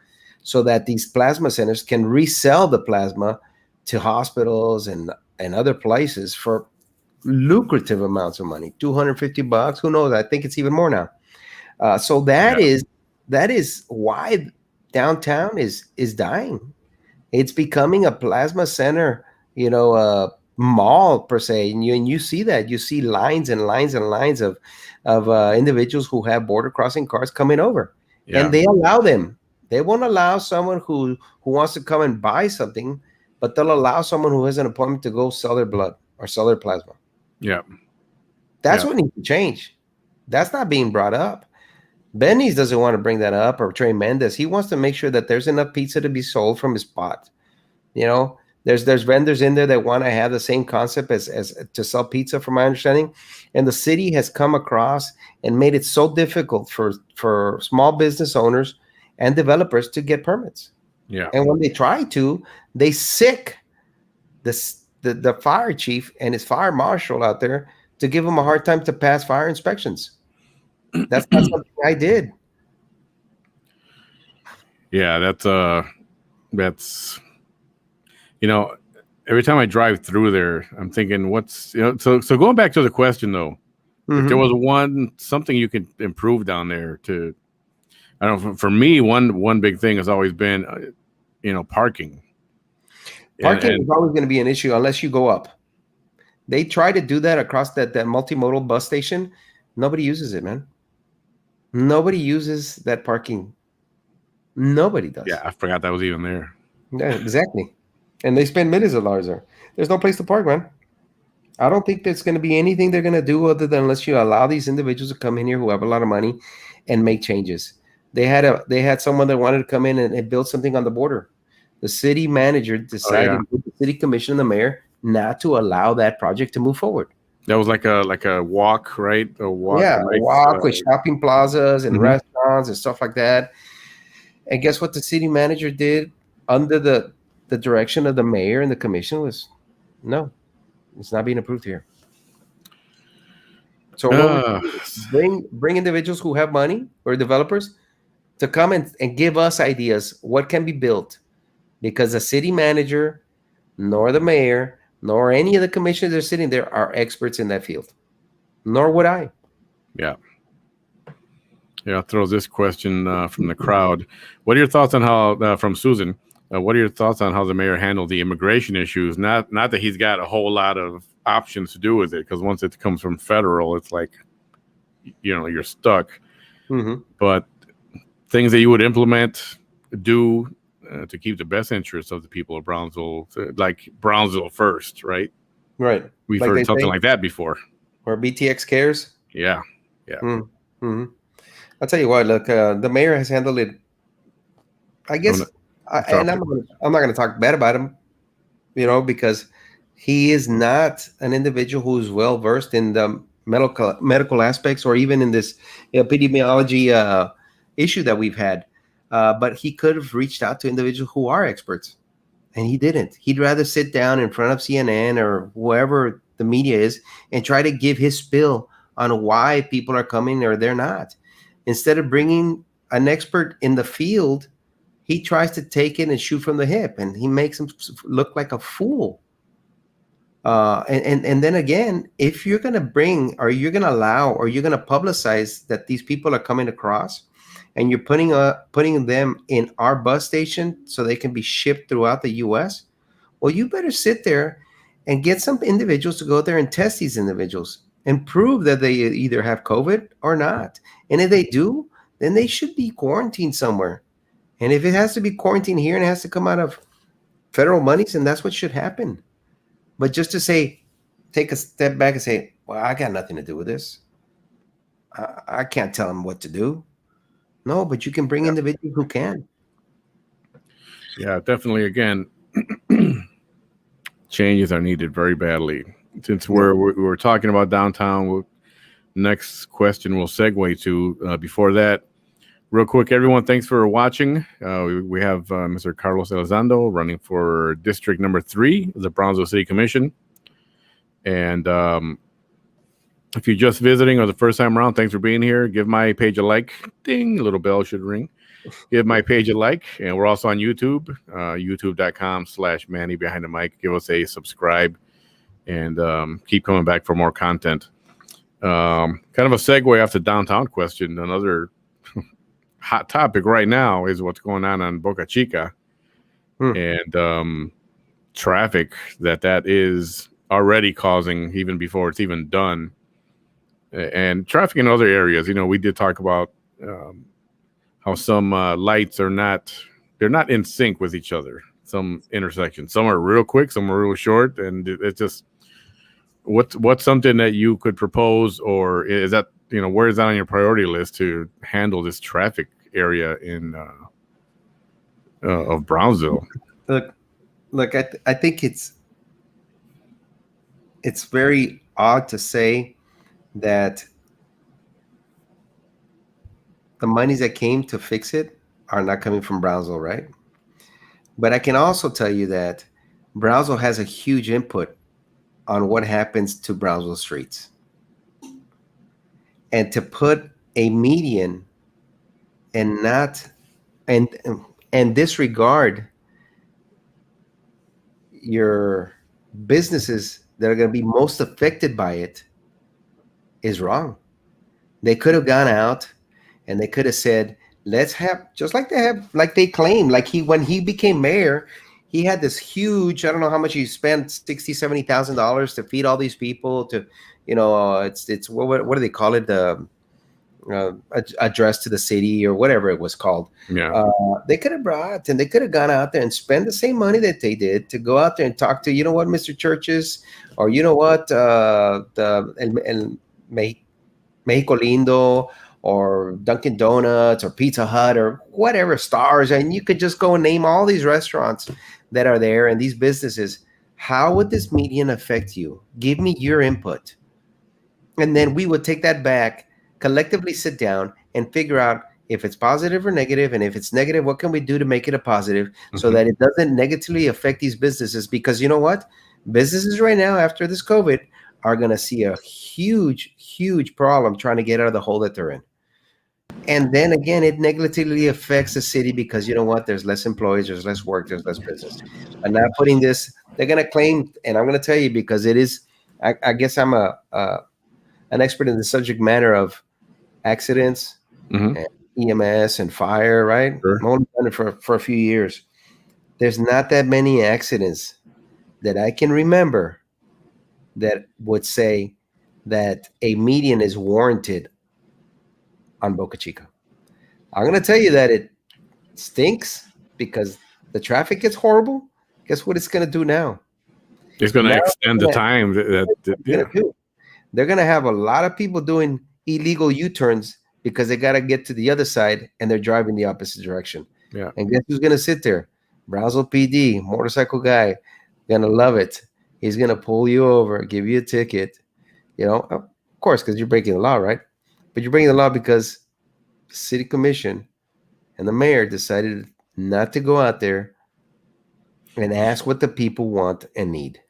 so that these plasma centers can resell the plasma to hospitals and other places for lucrative amounts of money, $250. Who knows? I think it's even more now. So that is why downtown is dying. It's becoming a plasma center, mall per se, and you see that. You see lines and lines and lines of individuals who have border crossing cars coming over, and they allow them. They won't allow someone who wants to come and buy something, but they'll allow someone who has an appointment to go sell their blood or sell their plasma. Yeah. That's what needs to change. That's not being brought up. Benny's doesn't want to bring that up, or Trey Mendez. He wants to make sure that there's enough pizza to be sold from his spot. There's vendors in there that want to have the same concept as to sell pizza, from my understanding. And the city has come across and made it so difficult for small business owners and developers to get permits. Yeah. And when they try to, they sick the fire chief and his fire marshal out there to give them a hard time to pass fire inspections. That's not something I did. Yeah, that's every time I drive through there, I'm thinking, so going back to the question though, if there was something you could improve down there I don't know, for me, one big thing has always been, parking. Parking is always going to be an issue unless you go up. They try to do that across that multimodal bus station. Nobody uses it, man. Nobody uses that parking. Nobody does. Yeah, I forgot that was even there. Yeah, exactly. And they spend millions of dollars there. There's no place to park, man. I don't think there's going to be anything they're going to do other than unless you allow these individuals to come in here who have a lot of money and make changes. They had someone that wanted to come in and build something on the border. The city manager decided, with the city commission and the mayor, not to allow that project to move forward. That was like a walk, right? A walk with shopping plazas and restaurants and stuff like that. And guess what the city manager did under the direction of the mayor and the commission was, no, it's not being approved here. So bring individuals who have money or developers to come and give us ideas what can be built, because the city manager, nor the mayor, nor any of the commissioners that are sitting there are experts in that field. Nor would I. Yeah. Yeah, I'll throw this question from the crowd. What are your thoughts on how, from Susan, what are your thoughts on how the mayor handled the immigration issues? Not that he's got a whole lot of options to do with it, because once it comes from federal, it's like, you're stuck. But things that you would implement, do to keep the best interests of the people of Brownsville, like Brownsville first, right? Right. We've heard something like that before. Or BTX cares. Yeah. I'll tell you what. Look, the mayor has handled it. I guess, I'm not going to talk bad about him, because he is not an individual who's well versed in the medical aspects, or even in this epidemiology issue that we've had. But he could have reached out to individuals who are experts, and he didn't. He'd rather sit down in front of CNN or whoever the media is and try to give his spill on why people are coming or they're not. Instead of bringing an expert in the field, he tries to take it and shoot from the hip, and he makes him look like a fool. And then again, if you're going to bring, or you're going to allow, or you're going to publicize that these people are coming across, and you're putting them in our bus station so they can be shipped throughout the U.S., well, you better sit there and get some individuals to go there and test these individuals and prove that they either have COVID or not. And if they do, then they should be quarantined somewhere. And if it has to be quarantined here and it has to come out of federal monies, then that's what should happen. But just to say, take a step back and say, well, I got nothing to do with this. I can't tell them what to do. No, but you can bring individuals who can. Yeah, definitely. Again, changes are needed very badly. Since we're talking about downtown, next question we'll segue to. Before that, real quick, everyone, thanks for watching. We have Mr. Carlos Elizondo running for District Number 3 of the Brownsville City Commission. And if you're just visiting or the first time around, thanks for being here. Give my page a like. Ding, a little bell should ring. Give my page a like. And we're also on YouTube, youtube.com/Manny Behind the Mic. Give us a subscribe and keep coming back for more content. Kind of a segue off the downtown question. Another hot topic right now is what's going on Boca Chica and traffic that is already causing even before it's even done, and traffic in other areas. We did talk about how some lights they're not in sync with each other. Some intersections, some are real quick, some are real short, and it's just what's something that you could propose, or is that where is that on your priority list to handle this traffic area in of Brownsville? Look, I think it's very odd to say that the monies that came to fix it are not coming from Brownsville, right? But I can also tell you that Brownsville has a huge input on what happens to Brownsville streets. And to put a median and not and disregard your businesses that are going to be most affected by it is wrong. They could have gone out and they could have said, let's have, just like they claim, when he became mayor, he had this huge, I don't know how much he spent, $60,000-$70,000 to feed all these people to, it's what do they call it? The address to the city or whatever it was called. Yeah. They could have brought and they could have gone out there and spend the same money that they did to go out there and talk to, Mr. Churches, or the Mexico Lindo, or Dunkin' Donuts, or Pizza Hut, or whatever, Stars, and you could just go and name all these restaurants that are there and these businesses. How would this median affect you? Give me your input. And then we would take that back, collectively sit down and figure out if it's positive or negative. And if it's negative, what can we do to make it a positive so that it doesn't negatively affect these businesses? Because you know what? Businesses right now, after this COVID, are going to see a huge, huge problem trying to get out of the hole that they're in. And then again, it negatively affects the city because you know what? There's less employees, there's less work, there's less business. And now putting this, they're going to claim, and I'm going to tell you because it is, I guess I'm an expert in the subject matter of accidents, and EMS and fire, right? Sure. I've only done it for a few years. There's not that many accidents that I can remember that would say that a median is warranted on Boca Chica. I'm going to tell you that it stinks because the traffic gets horrible. Guess what it's going to do now? It's going to extend the time. They're going to have a lot of people doing illegal U-turns because they got to get to the other side and they're driving the opposite direction. Yeah. And guess who's going to sit there? Brownsville PD, motorcycle guy, going to love it. He's going to pull you over, give you a ticket, of course, because you're breaking the law, right? But you're breaking the law because the city commission and the mayor decided not to go out there and ask what the people want and need.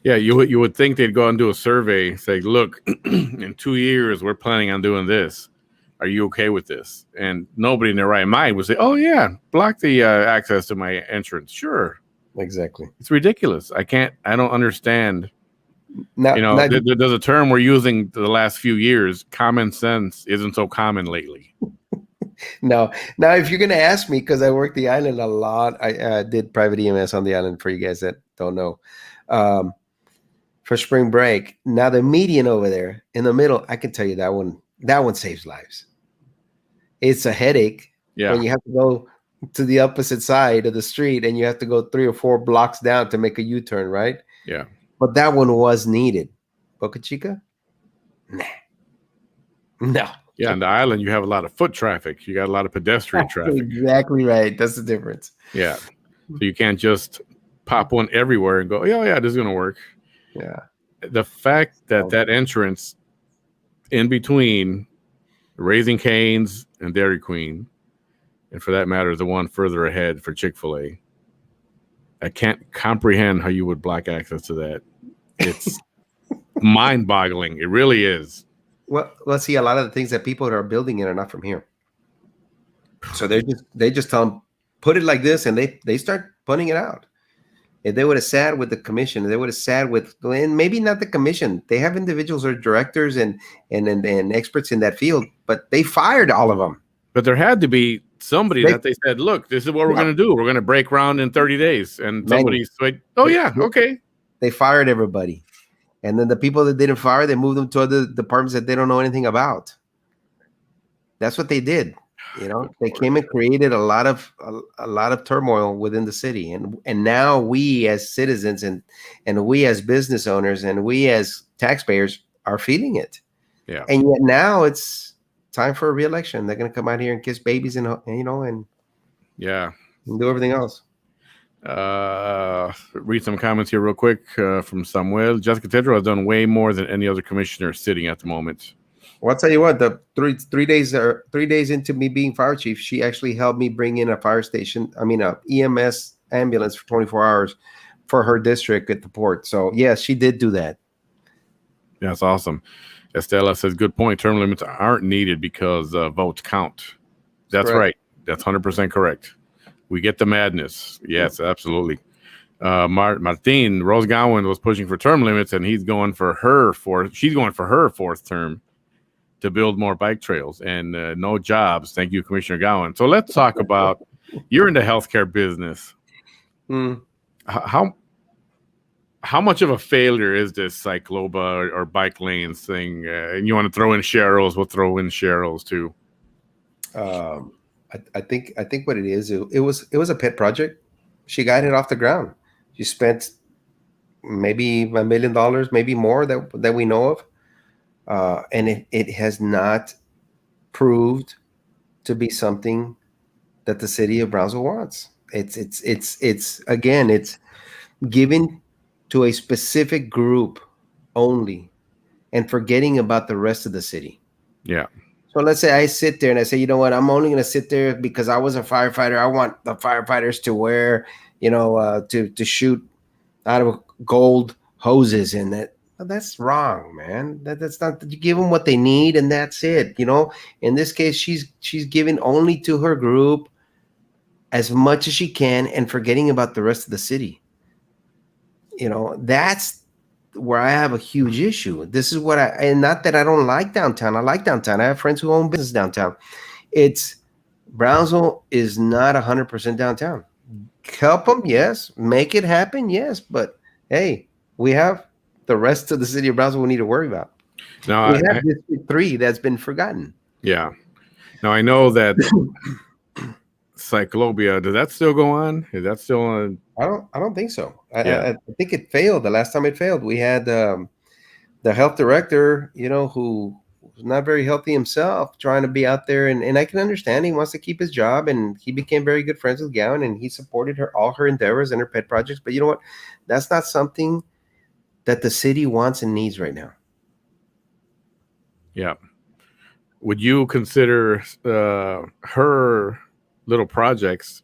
Yeah, you would think they'd go and do a survey, say, look, in 2 years, we're planning on doing this. Are you okay with this? And nobody in their right mind would say, oh, yeah, block the access to my entrance. Sure. Exactly. It's ridiculous. I don't understand. Now, there's a term we're using the last few years. Common sense isn't so common lately. No. Now, if you're going to ask me, because I worked the island a lot, I did private EMS on the island for you guys that don't know. for spring break. Now the median over there in the middle, I can tell you that one saves lives. It's a headache when you have to go to the opposite side of the street and you have to go 3 or 4 blocks down to make a U-turn, right? Yeah. But that one was needed. Boca Chica? Nah. No. Yeah, on the island, you have a lot of foot traffic. You got a lot of pedestrian traffic. Exactly right. That's the difference. Yeah. So you can't just pop one everywhere and go, oh, yeah, this is going to work. Yeah. The fact that that entrance in between Raising Cane's and Dairy Queen, and for that matter, the one further ahead for Chick-fil-A, I can't comprehend how you would block access to that. It's mind-boggling. It really is. Well, let's see. A lot of the things that people that are building it are not from here, so they just tell them put it like this, and they start putting it out. If they would have sat with the commission, they would have sat with, and maybe not the commission. They have individuals or directors and experts in that field, but they fired all of them. But there had to be somebody that they said, look, this is what we're going to do. We're going to break ground in 30 days. And somebody said, oh, yeah, okay. They fired everybody. And then the people that didn't fire, they moved them to other departments that they don't know anything about. That's what they did. You know, they came and created a lot of turmoil within the city. And now we as citizens and we as business owners and we as taxpayers are feeling it. Yeah. And yet now it's time for a re-election. They're going to come out here and kiss babies and yeah, and do everything else. Read some comments here real quick from Samuel. Jessica Tedro has done way more than any other commissioner sitting at the moment. Well, I'll tell you what, the 3 days into me being fire chief, she actually helped me bring in a EMS ambulance for 24 hours for her district at the port. So yes, she did do that. Yeah, that's awesome. Estela says, good point. Term limits aren't needed because votes count. That's correct. Right. That's 100% correct. We get the madness. Yes, absolutely. Martin Rose Gowan was pushing for term limits, and she's going for her fourth term to build more bike trails and no jobs. Thank you, Commissioner Gowan. So let's talk about, you're in the healthcare business. How much of a failure is this cycloba or bike lanes thing? And you want to throw in Cheryl's? We'll throw in Cheryl's too. I think what it is, it was a pet project. She got it off the ground. She spent maybe $1 million, maybe more that we know of, and it has not proved to be something that the city of Brownsville wants. It's again, it's given to a specific group only, and forgetting about the rest of the city. Yeah. So let's say I sit there and I say, you know what, I'm only going to sit there because I was a firefighter. I want the firefighters to wear, to shoot out of gold hoses, and that's wrong, man. That's not, you give them what they need and that's it. In this case, she's giving only to her group as much as she can and forgetting about the rest of the city. That's where I have a huge issue. This is what and not that I don't like downtown. I like downtown. I have friends who own business downtown. Brownsville is not 100% downtown. Help them, yes. Make it happen, yes. But hey, we have the rest of the city of Brownsville we need to worry about. Now, we have District 3 that's been forgotten. Yeah. Now I know that Cyclopia, does that still go on? Is that still on? I don't think so. I think it failed. The last time it failed, we had the health director, who was not very healthy himself, trying to be out there. And I can understand he wants to keep his job, and he became very good friends with Gowan, and he supported all her endeavors and her pet projects. But you know what? That's not something that the city wants and needs right now. Yeah. Would you consider her little projects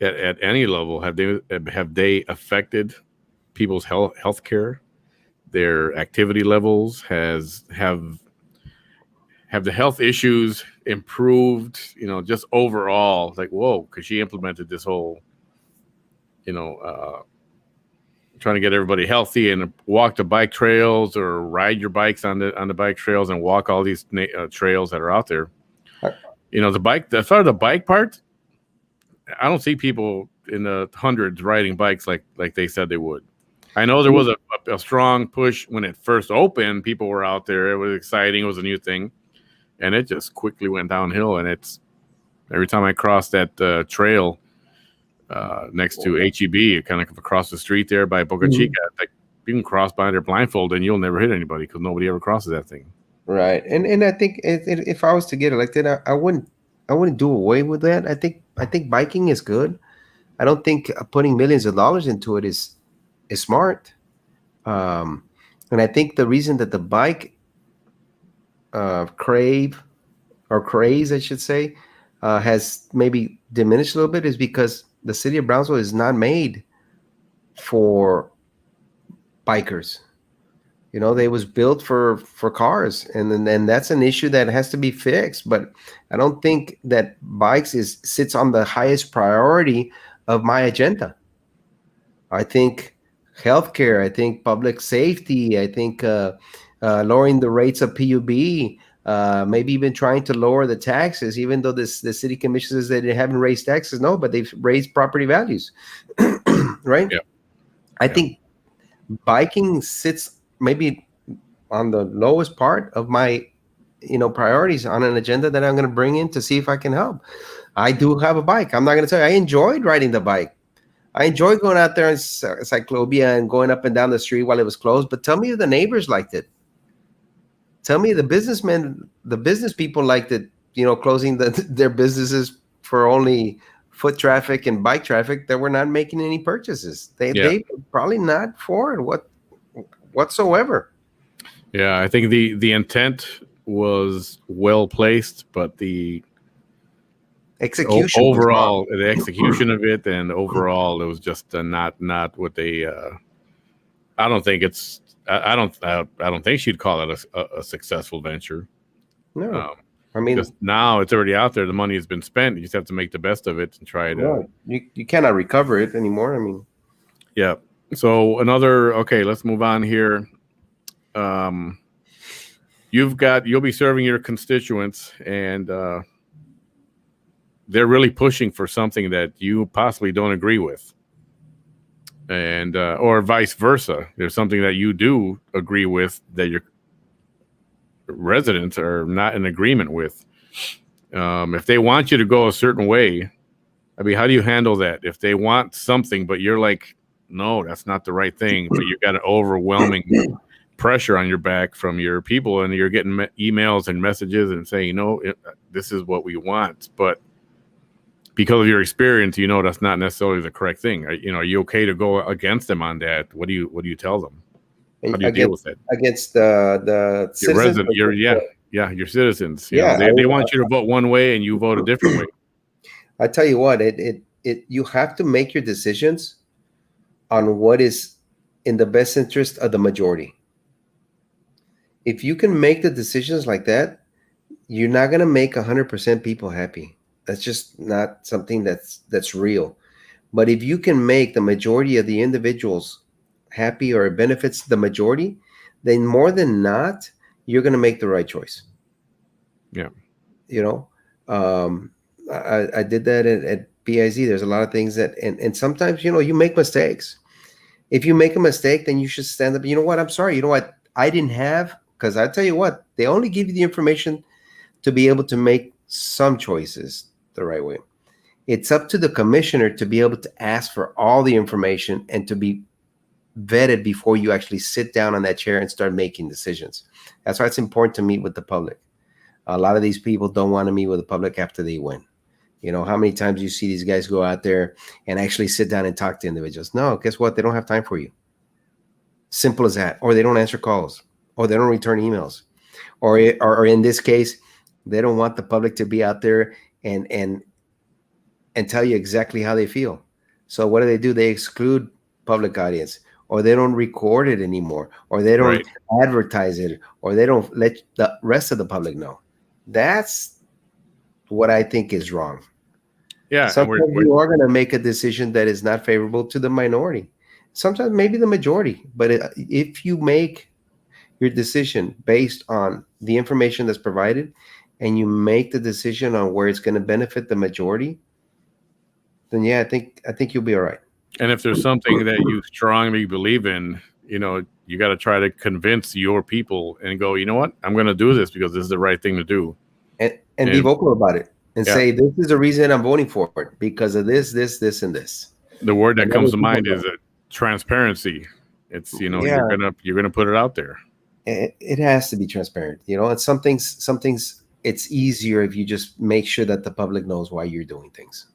at any level, have they affected people's health care, their activity levels? Have the health issues improved? Just overall, like, whoa, because she implemented this whole, trying to get everybody healthy and walk the bike trails or ride your bikes on the bike trails and walk all these trails that are out there. The bike part, I don't see people in the hundreds riding bikes like they said they would. I know there was a strong push when it first opened. People were out there. It was exciting. It was a new thing. And it just quickly went downhill. And it's every time I cross that trail next to HEB, kind of across the street there by Boca Chica, like you can cross by there blindfolded and you'll never hit anybody because nobody ever crosses that thing. Right. And I think if I was to get elected, I wouldn't do away with that. I think biking is good. I don't think putting millions of dollars into it is smart. And I think the reason that the bike craze, I should say, has maybe diminished a little bit is because the city of Brownsville is not made for bikers. You know, they was built for cars, and that's an issue that has to be fixed. But I don't think that bikes sits on the highest priority of my agenda. I think healthcare, I think public safety, I think lowering the rates of PUB, maybe even trying to lower the taxes, even though the city commission says that they haven't raised taxes. No, but they've raised property values, right? Yeah. I think biking sits maybe on the lowest part of my priorities on an agenda that I'm going to bring in to see if I can help. I do have a bike. I'm not going to tell you I enjoyed riding the bike. I enjoyed going out there in Cyclopia and going up and down the street while it was closed. But tell me if the neighbors liked it. Tell me the business people liked it, closing their businesses for only foot traffic and bike traffic that were not making any purchases. They were probably not for it whatsoever. Yeah, I think the intent was well placed, but the execution overall, the execution of it, and overall, it was just not what they. I don't think it's. I don't think she'd call it a successful venture. No, I mean, now it's already out there. The money has been spent. You just have to make the best of it and try to. You cannot recover it anymore. I mean, yeah. So let's move on here. You'll be serving your constituents, and they're really pushing for something that you possibly don't agree with, and or vice versa. There's something that you do agree with that your residents are not in agreement with. If they want you to go a certain way, I mean, how do you handle that? If they want something, but you're like, no, that's not the right thing, but you've got an overwhelming pressure on your back from your people, and you're getting emails and messages and saying, this is what we want, but because of your experience, that's not necessarily the correct thing. Are you okay to go against them on that? What do you tell them? How do you deal with it? Against the citizens? Your citizens. They want you to vote one way and you vote a different way. I tell you what, you have to make your decisions on what is in the best interest of the majority. If you can make the decisions like that, you're not going to make 100% people happy. That's just not something that's real. But if you can make the majority of the individuals happy, or it benefits the majority, then more than not, you're going to make the right choice. Yeah. I did that at BIZ. There's a lot of things and sometimes, you make mistakes. If you make a mistake, then you should stand up. You know what? I'm sorry. You know what? I didn't have, because I tell you what, they only give you the information to be able to make some choices the right way. It's up to the commissioner to be able to ask for all the information and to be vetted before you actually sit down on that chair and start making decisions. That's why it's important to meet with the public. A lot of these people don't want to meet with the public after they win. How many times you see these guys go out there and actually sit down and talk to individuals? No, guess what? They don't have time for you. Simple as that. Or they don't answer calls, or they don't return emails, or in this case, they don't want the public to be out there and tell you exactly how they feel. So what do? They exclude public audience, or they don't record it anymore, or they don't advertise it, or they don't let the rest of the public know. That's what I think is wrong. Yeah. Sometimes you are going to make a decision that is not favorable to the minority. Sometimes maybe the majority. But if you make your decision based on the information that's provided, and you make the decision on where it's going to benefit the majority, then I think you'll be all right. And if there's something that you strongly believe in, you got to try to convince your people and go, you know what, I'm going to do this because this is the right thing to do. And be vocal about it and say, this is the reason I'm voting for it because of this, and this. The word that comes to mind is transparency. It's, you're gonna put it out there. It has to be transparent, and some things it's easier if you just make sure that the public knows why you're doing things.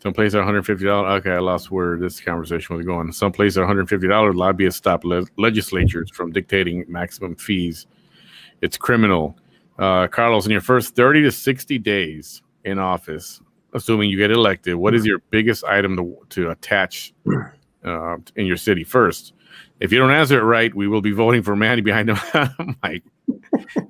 Some places are $150. Okay, I lost where this conversation was going. Some places are $150. Lobbyists stop legislatures from dictating maximum fees. It's criminal. Carlos, in your first 30 to 60 days in office, assuming you get elected, what is your biggest item to attach in your city first? If you don't answer it right, we will be voting for Manny behind the mic.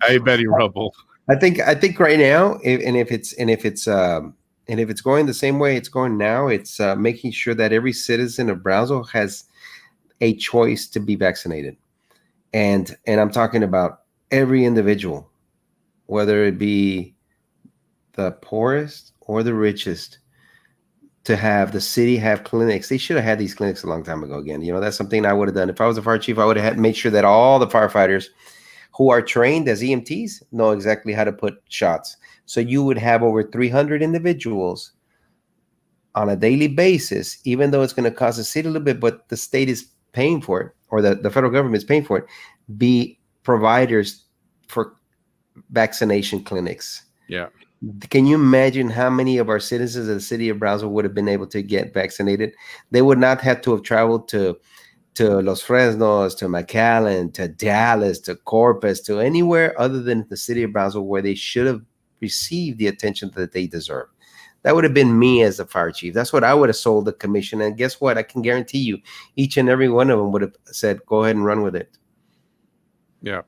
I bet you Rubble. I think right now, if it's going the same way it's going now, it's making sure that every citizen of Brownsville has a choice to be vaccinated, and I'm talking about every individual, whether it be the poorest or the richest, to have the city have clinics. They should have had these clinics a long time ago. Again, that's something I would have done if I was a fire chief. I would have made sure that all the firefighters who are trained as EMTs know exactly how to put shots. So you would have over 300 individuals on a daily basis, even though it's going to cost the city a little bit, but the state is paying for it, or the federal government is paying for it, be providers for vaccination clinics. Yeah. Can you imagine how many of our citizens of the city of Brownsville would have been able to get vaccinated? They would not have to have traveled to Los Fresnos, to McAllen, to Dallas, to Corpus, to anywhere other than the city of Brownsville, where they should have received the attention that they deserve. That would have been me as the fire chief. That's what I would have sold the commission. And guess what? I can guarantee you, each and every one of them would have said, go ahead and run with it. Yeah.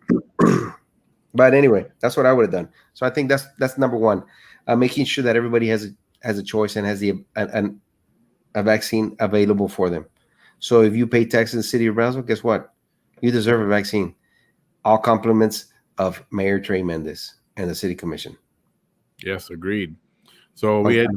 But anyway, that's what I would have done. So I think that's number one, making sure that everybody has a choice and has a vaccine available for them. So if you pay taxes in the city of Brownsville, guess what? You deserve a vaccine. All compliments of Mayor Trey Mendez and the City Commission. Yes, agreed. So we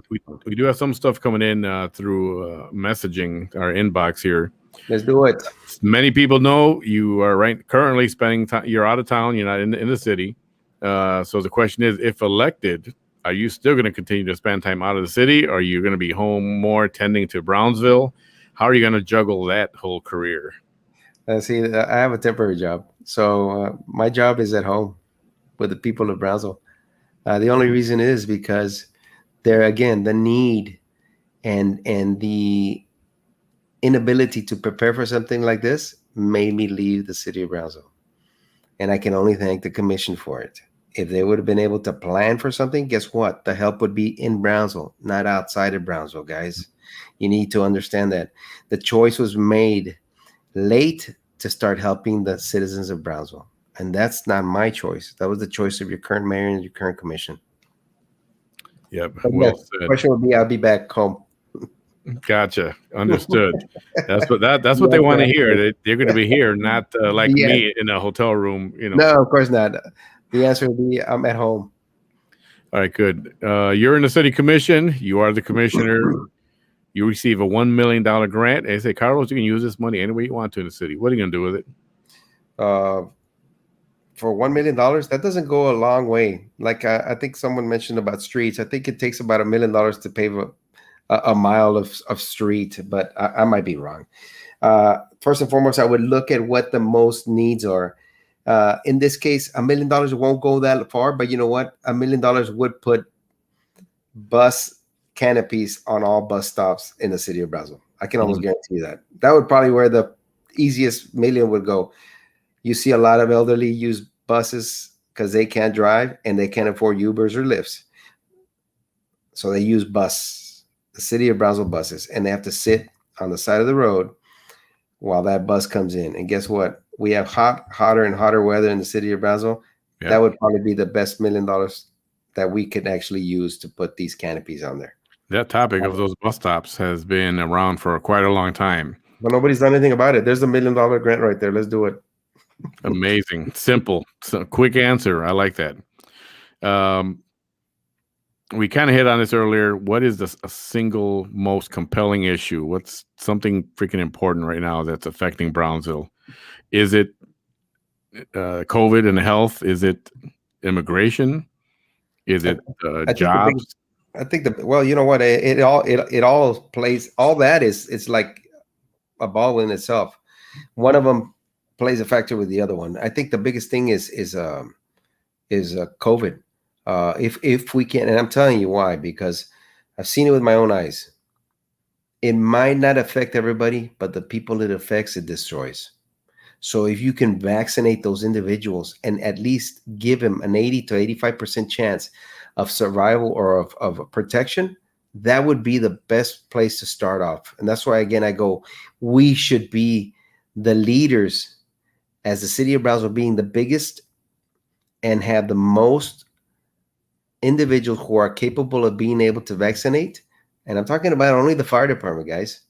do have some stuff coming in through messaging, our inbox here. Let's do it. Many people know you are currently spending time. You're out of town. You're not in the city. So the question is, if elected, are you still going to continue to spend time out of the city? Or are you going to be home more tending to Brownsville? How are you going to juggle that whole career? See, I have a temporary job. So my job is at home with the people of Brownsville. The only reason is because there, again, the need and the inability to prepare for something like this made me leave the city of Brownsville. And I can only thank the commission for it. If they would have been able to plan for something, guess what? The help would be in Brownsville, not outside of Brownsville, guys. You need to understand that. The choice was made late to start helping the citizens of Brownsville. And that's not my choice. That was the choice of your current mayor and your current commission. Yep. Well said. The question would be, I'll be back home. Gotcha. Understood. That's what they want to hear. They're going to be here, not like me in a hotel room. No, of course not. The answer would be, I'm at home. All right, good. You're in the city commission. You are the commissioner. You receive a $1 million grant. And they say, Carlos, you can use this money any way you want to in the city. What are you going to do with it? For $1 million, that doesn't go a long way. Like I think someone mentioned about streets. I think it takes about $1 million to pave a mile of street, but I might be wrong. First and foremost, I would look at what the most needs are. In this case, $1 million won't go that far, but you know what? $1 million would put bus canopies on all bus stops in the city of Brownsville. I can almost guarantee you that. That would probably where the easiest million would go. You see a lot of elderly use buses because they can't drive and they can't afford Ubers or Lyfts. So they use the city of Brownsville buses, and they have to sit on the side of the road while that bus comes in. And guess what? We have hotter and hotter weather in the city of Brownsville. Yeah. That would probably be the best $1 million that we could actually use to put these canopies on there. That topic of those bus stops has been around for quite a long time. But nobody's done anything about it. There's a $1 million grant right there. Let's do it. Amazing. Simple. So quick answer. I like that. we kind of hit on this earlier. What is a single most compelling issue? What's something freaking important right now that's affecting Brownsville? Is it COVID and health? Is it immigration? Is it jobs? I think well, you know what? It all plays. All that is it's like a ball in itself. One of them plays a factor with the other one. I think the biggest thing is COVID. If we can, and I'm telling you why, because I've seen it with my own eyes. It might not affect everybody, but the people it affects, it destroys. So if you can vaccinate those individuals and at least give them an 80 to 85% chance of survival or of protection, that would be the best place to start off. And that's why, again, I go, we should be the leaders as the city of Brownsville, being the biggest and have the most individuals who are capable of being able to vaccinate. And I'm talking about only the fire department, guys.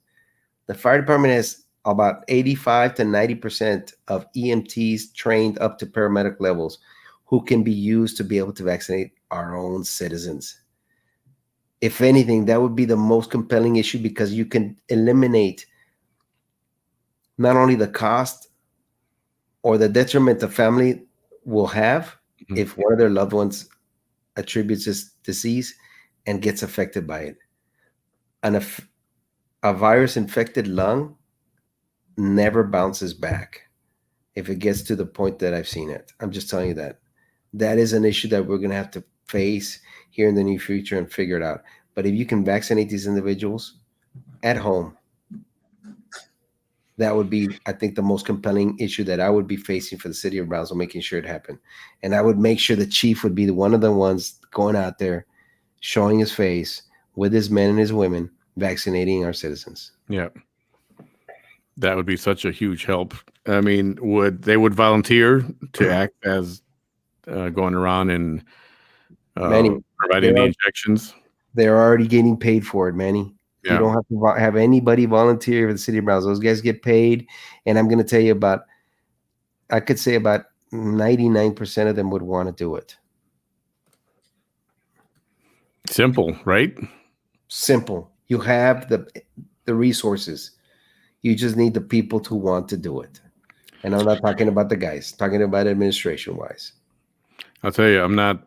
The fire department has about 85 to 90% of EMTs trained up to paramedic levels who can be used to be able to vaccinate our own citizens. If anything, that would be the most compelling issue, because you can eliminate not only the cost or the detriment the family will have if one of their loved ones attributes this disease and gets affected by it. And a virus-infected lung never bounces back if it gets to the point that I've seen it. I'm just telling you that. That is an issue that we're going to have to face here in the near future and figure it out. But if you can vaccinate these individuals at home, that would be, I think, the most compelling issue that I would be facing for the city of Brownsville, making sure it happened. And I would make sure the chief would be one of the ones going out there, showing his face with his men and his women, vaccinating our citizens. Yeah. That would be such a huge help. I mean, they would volunteer to act as going around and providing the injections? They're already getting paid for it, Manny. Yeah. You don't have to have anybody volunteer for the city of Brownsville. Those guys get paid, and I'm going to tell you I could say about 99% of them would want to do it. Simple, right? Simple. You have the resources. You just need the people to want to do it. And I'm not talking about the guys, talking about administration-wise. I'll tell you, I'm not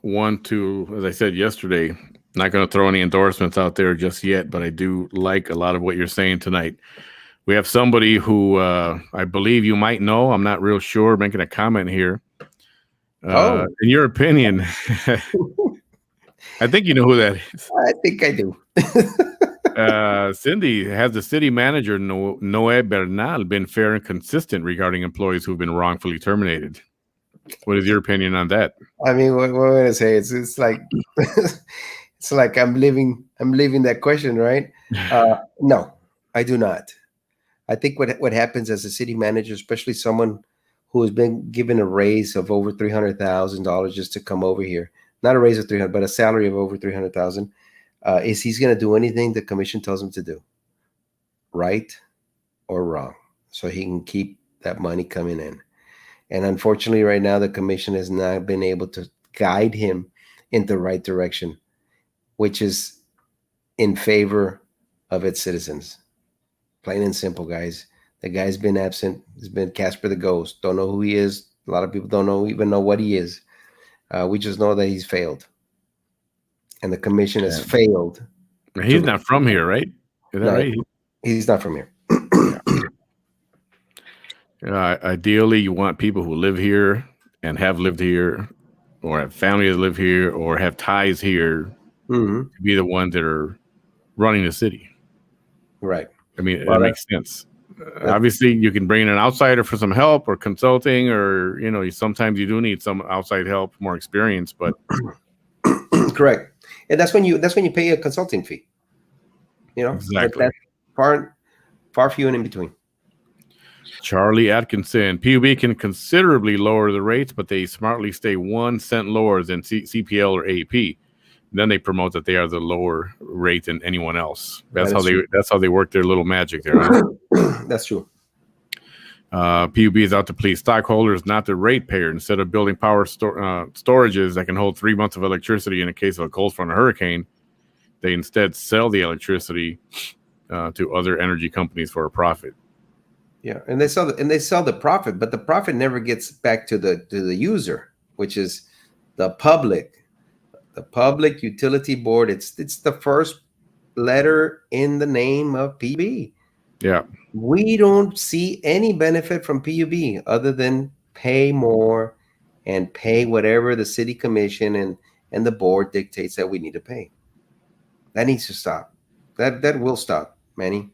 one to, as I said yesterday, not going to throw any endorsements out there just yet, but I do like a lot of what you're saying tonight. We have somebody who I believe you might know. I'm not real sure, making a comment here. In your opinion, I think you know who that is. I think I do. Cindy, has the city manager, Noe Bernal, been fair and consistent regarding employees who've been wrongfully terminated? What is your opinion on that? I mean, what am I going to say? It's like it's like I'm leaving that question, right? No, I do not. I think what happens as a city manager, especially someone who has been given a raise of over $300,000 just to come over here, not a raise of 300, but a salary of over 300,000, is he's going to do anything the commission tells him to do, right or wrong, so he can keep that money coming in. And unfortunately, right now, the commission has not been able to guide him in the right direction, which is in favor of its citizens. Plain and simple, guys. The guy's been absent. He's been Casper the Ghost. Don't know who he is. A lot of people don't even know what he is. We just know that he's failed. And the commission has failed. He's not from here, right? Is that right? He's not from here. Ideally, you want people who live here and have lived here, or have family that live here, or have ties here, to be the ones that are running the city. Right. I mean, it makes sense. Obviously, you can bring in an outsider for some help or consulting, or sometimes you do need some outside help, more experience. But correct, and that's when you pay a consulting fee. Exactly. That's far few and in between. Charlie Atkinson, PUB can considerably lower the rates, but they smartly stay 1 cent lower than CPL or AP. Then they promote that they are the lower rate than anyone else. That's how they work their little magic there. Right? That's true. PUB is out to please stockholders, not the ratepayer. Instead of building power storages that can hold 3 months of electricity in a case of a cold front or hurricane, they instead sell the electricity to other energy companies for a profit. Yeah, and they sell the profit, but the profit never gets back to the user, which is the public utility board. It's the first letter in the name of PUB. Yeah, we don't see any benefit from PUB other than pay more and pay whatever the city commission and the board dictates that we need to pay. That needs to stop. That will stop, Manny.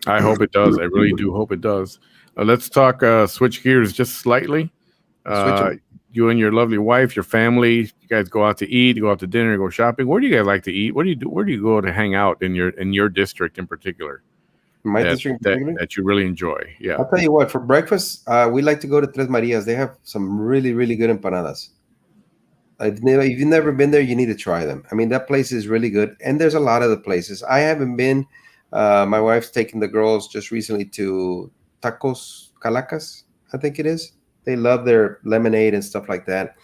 I hope it does. I really do hope it does. Let's talk. Switch gears just slightly. You and your lovely wife, your family, you guys go out to eat, go out to dinner, go shopping. Where do you guys like to eat? What do you do? Where do you go to hang out in your district in particular? My district in particular? That you really enjoy. Yeah. I'll tell you what, for breakfast, we like to go to Tres Marias. They have some really, really good empanadas. If you've never been there, you need to try them. I mean, that place is really good. And there's a lot of the places. I haven't been. My wife's taken the girls just recently to Tacos Calacas, I think it is. They love their lemonade and stuff like that.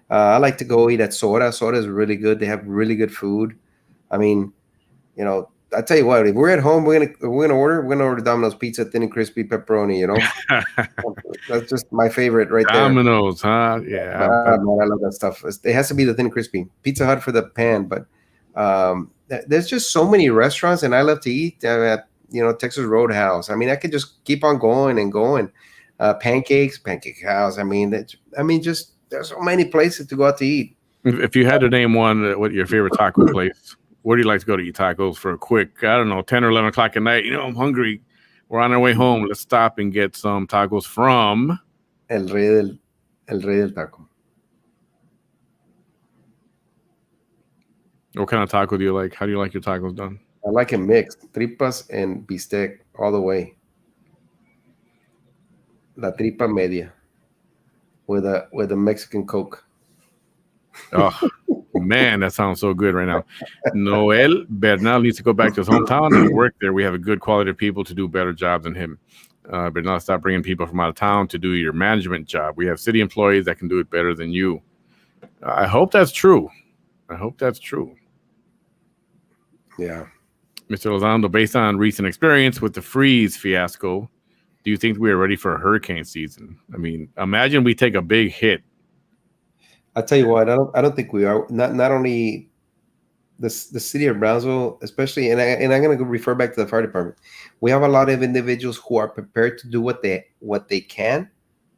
I like to go eat at Sora. Sora is really good. They have really good food. I mean, I tell you what, if we're at home, we're gonna order Domino's pizza, thin and crispy pepperoni. That's just my favorite right there. Domino's, huh? Yeah, man, I love that stuff. It has to be the thin and crispy. Pizza Hut for the pan, but there's just so many restaurants, and I love to eat at Texas Roadhouse. I mean, I could just keep on going and going. Pancake House. I mean, just there's so many places to go out to eat. If you had to name one, what your favorite taco place? Where do you like to go to eat tacos for a quick, 10 or 11 o'clock at night? I'm hungry. We're on our way home. Let's stop and get some tacos from El Rey del Taco. What kind of taco do you like? How do you like your tacos done? I like it mixed, tripas and bistec all the way. La tripa media with a Mexican Coke. Oh man, that sounds so good right now. Noel Bernal needs to go back to his hometown and work there. We have a good quality of people to do a better job than him. Bernal, stop bringing people from out of town to do your management job. We have city employees that can do it better than you. I hope that's true. Yeah. Mr. Elizondo, based on recent experience with the freeze fiasco, do you think we are ready for a hurricane season? I mean, imagine we take a big hit. I'll tell you what, I don't think we are. Not only the city of Brownsville, especially, and I'm going to refer back to the fire department. We have a lot of individuals who are prepared to do what they can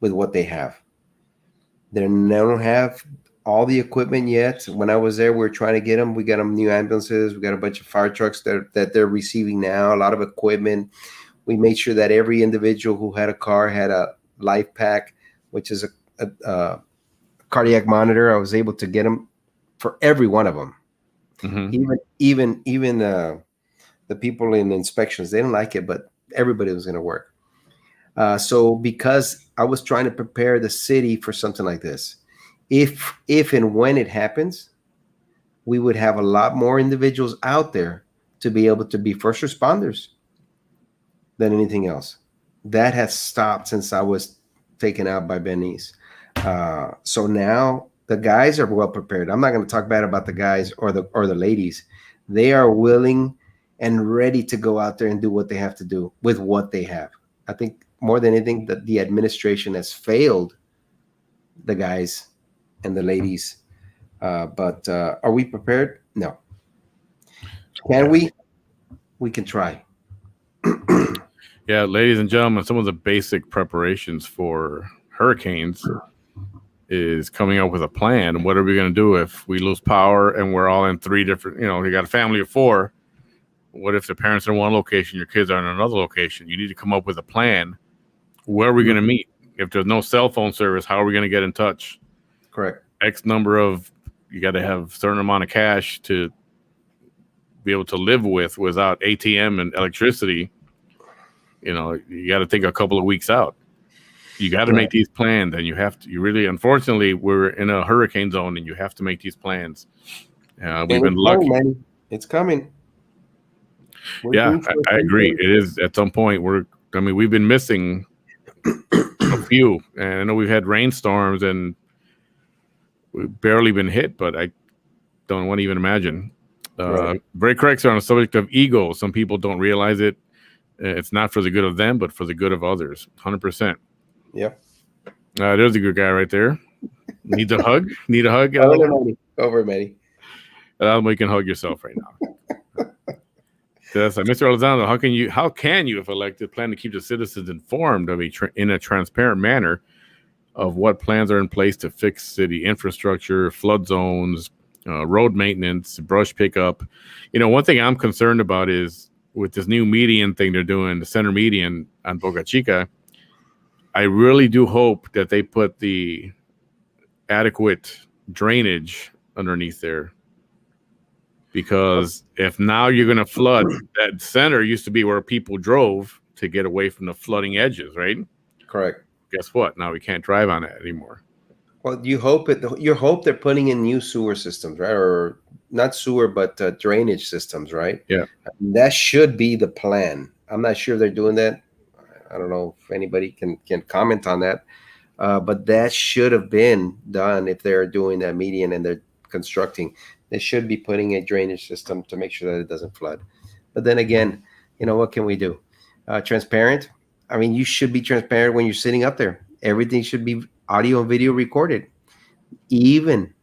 with what they have. They don't have all the equipment yet. When I was there, we were trying to get them. We got them new ambulances. We got a bunch of fire trucks that they're receiving now. A lot of equipment. We made sure that every individual who had a car had a life pack, which is a cardiac monitor. I was able to get them for every one of them. Mm-hmm. Even the people in inspections, they didn't like it, but everybody was going to work. So because I was trying to prepare the city for something like this, if and when it happens, we would have a lot more individuals out there to be able to be first responders than anything else. That has stopped since I was taken out by Benny's. So now the guys are well prepared. I'm not going to talk bad about the guys or the ladies. They are willing and ready to go out there and do what they have to do with what they have. I think more than anything that the administration has failed the guys and the ladies. But are we prepared? No. Can we? We can try. Yeah, ladies and gentlemen, some of the basic preparations for hurricanes is coming up with a plan. What are we going to do if we lose power and we're all in three different, you got a family of four? What if the parents are in one location, your kids are in another location? You need to come up with a plan. Where are we going to meet? If there's no cell phone service, how are we going to get in touch? Correct. X number of, you got to have a certain amount of cash to be able to live without ATM and electricity. You got to think a couple of weeks out. You got to make these plans, and unfortunately, we're in a hurricane zone, and you have to make these plans. We've been lucky. It's coming. I agree. It is at some point I mean, we've been missing a few, and I know we've had rainstorms and we've barely been hit, but I don't want to even imagine. Right. Very correct, sir, on the subject of ego. Some people don't realize it. It's not for the good of them, but for the good of others. 100%. Yep. There's a good guy right there. Need a hug? Need a hug? Over, Manny. You can hug yourself right now. That's like, Mr. Elizondo, how can you, if elected, plan to keep the citizens informed of in a transparent manner of what plans are in place to fix city infrastructure, flood zones, road maintenance, brush pickup? One thing I'm concerned about is with this new median thing they're doing, the center median on Boca Chica. I really do hope that they put the adequate drainage underneath there, because if now you're going to flood, that center used to be where people drove to get away from the flooding edges, right? Correct. Guess what? Now we can't drive on that anymore. Well, you hope they're putting in new sewer systems, right? Or not sewer, but drainage systems, right? Yeah. That should be the plan. I'm not sure they're doing that. I don't know if anybody can comment on that. But that should have been done if they're doing that median and they're constructing. They should be putting a drainage system to make sure that it doesn't flood. But then again, what can we do? Transparent. I mean, you should be transparent when you're sitting up there. Everything should be audio and video recorded, even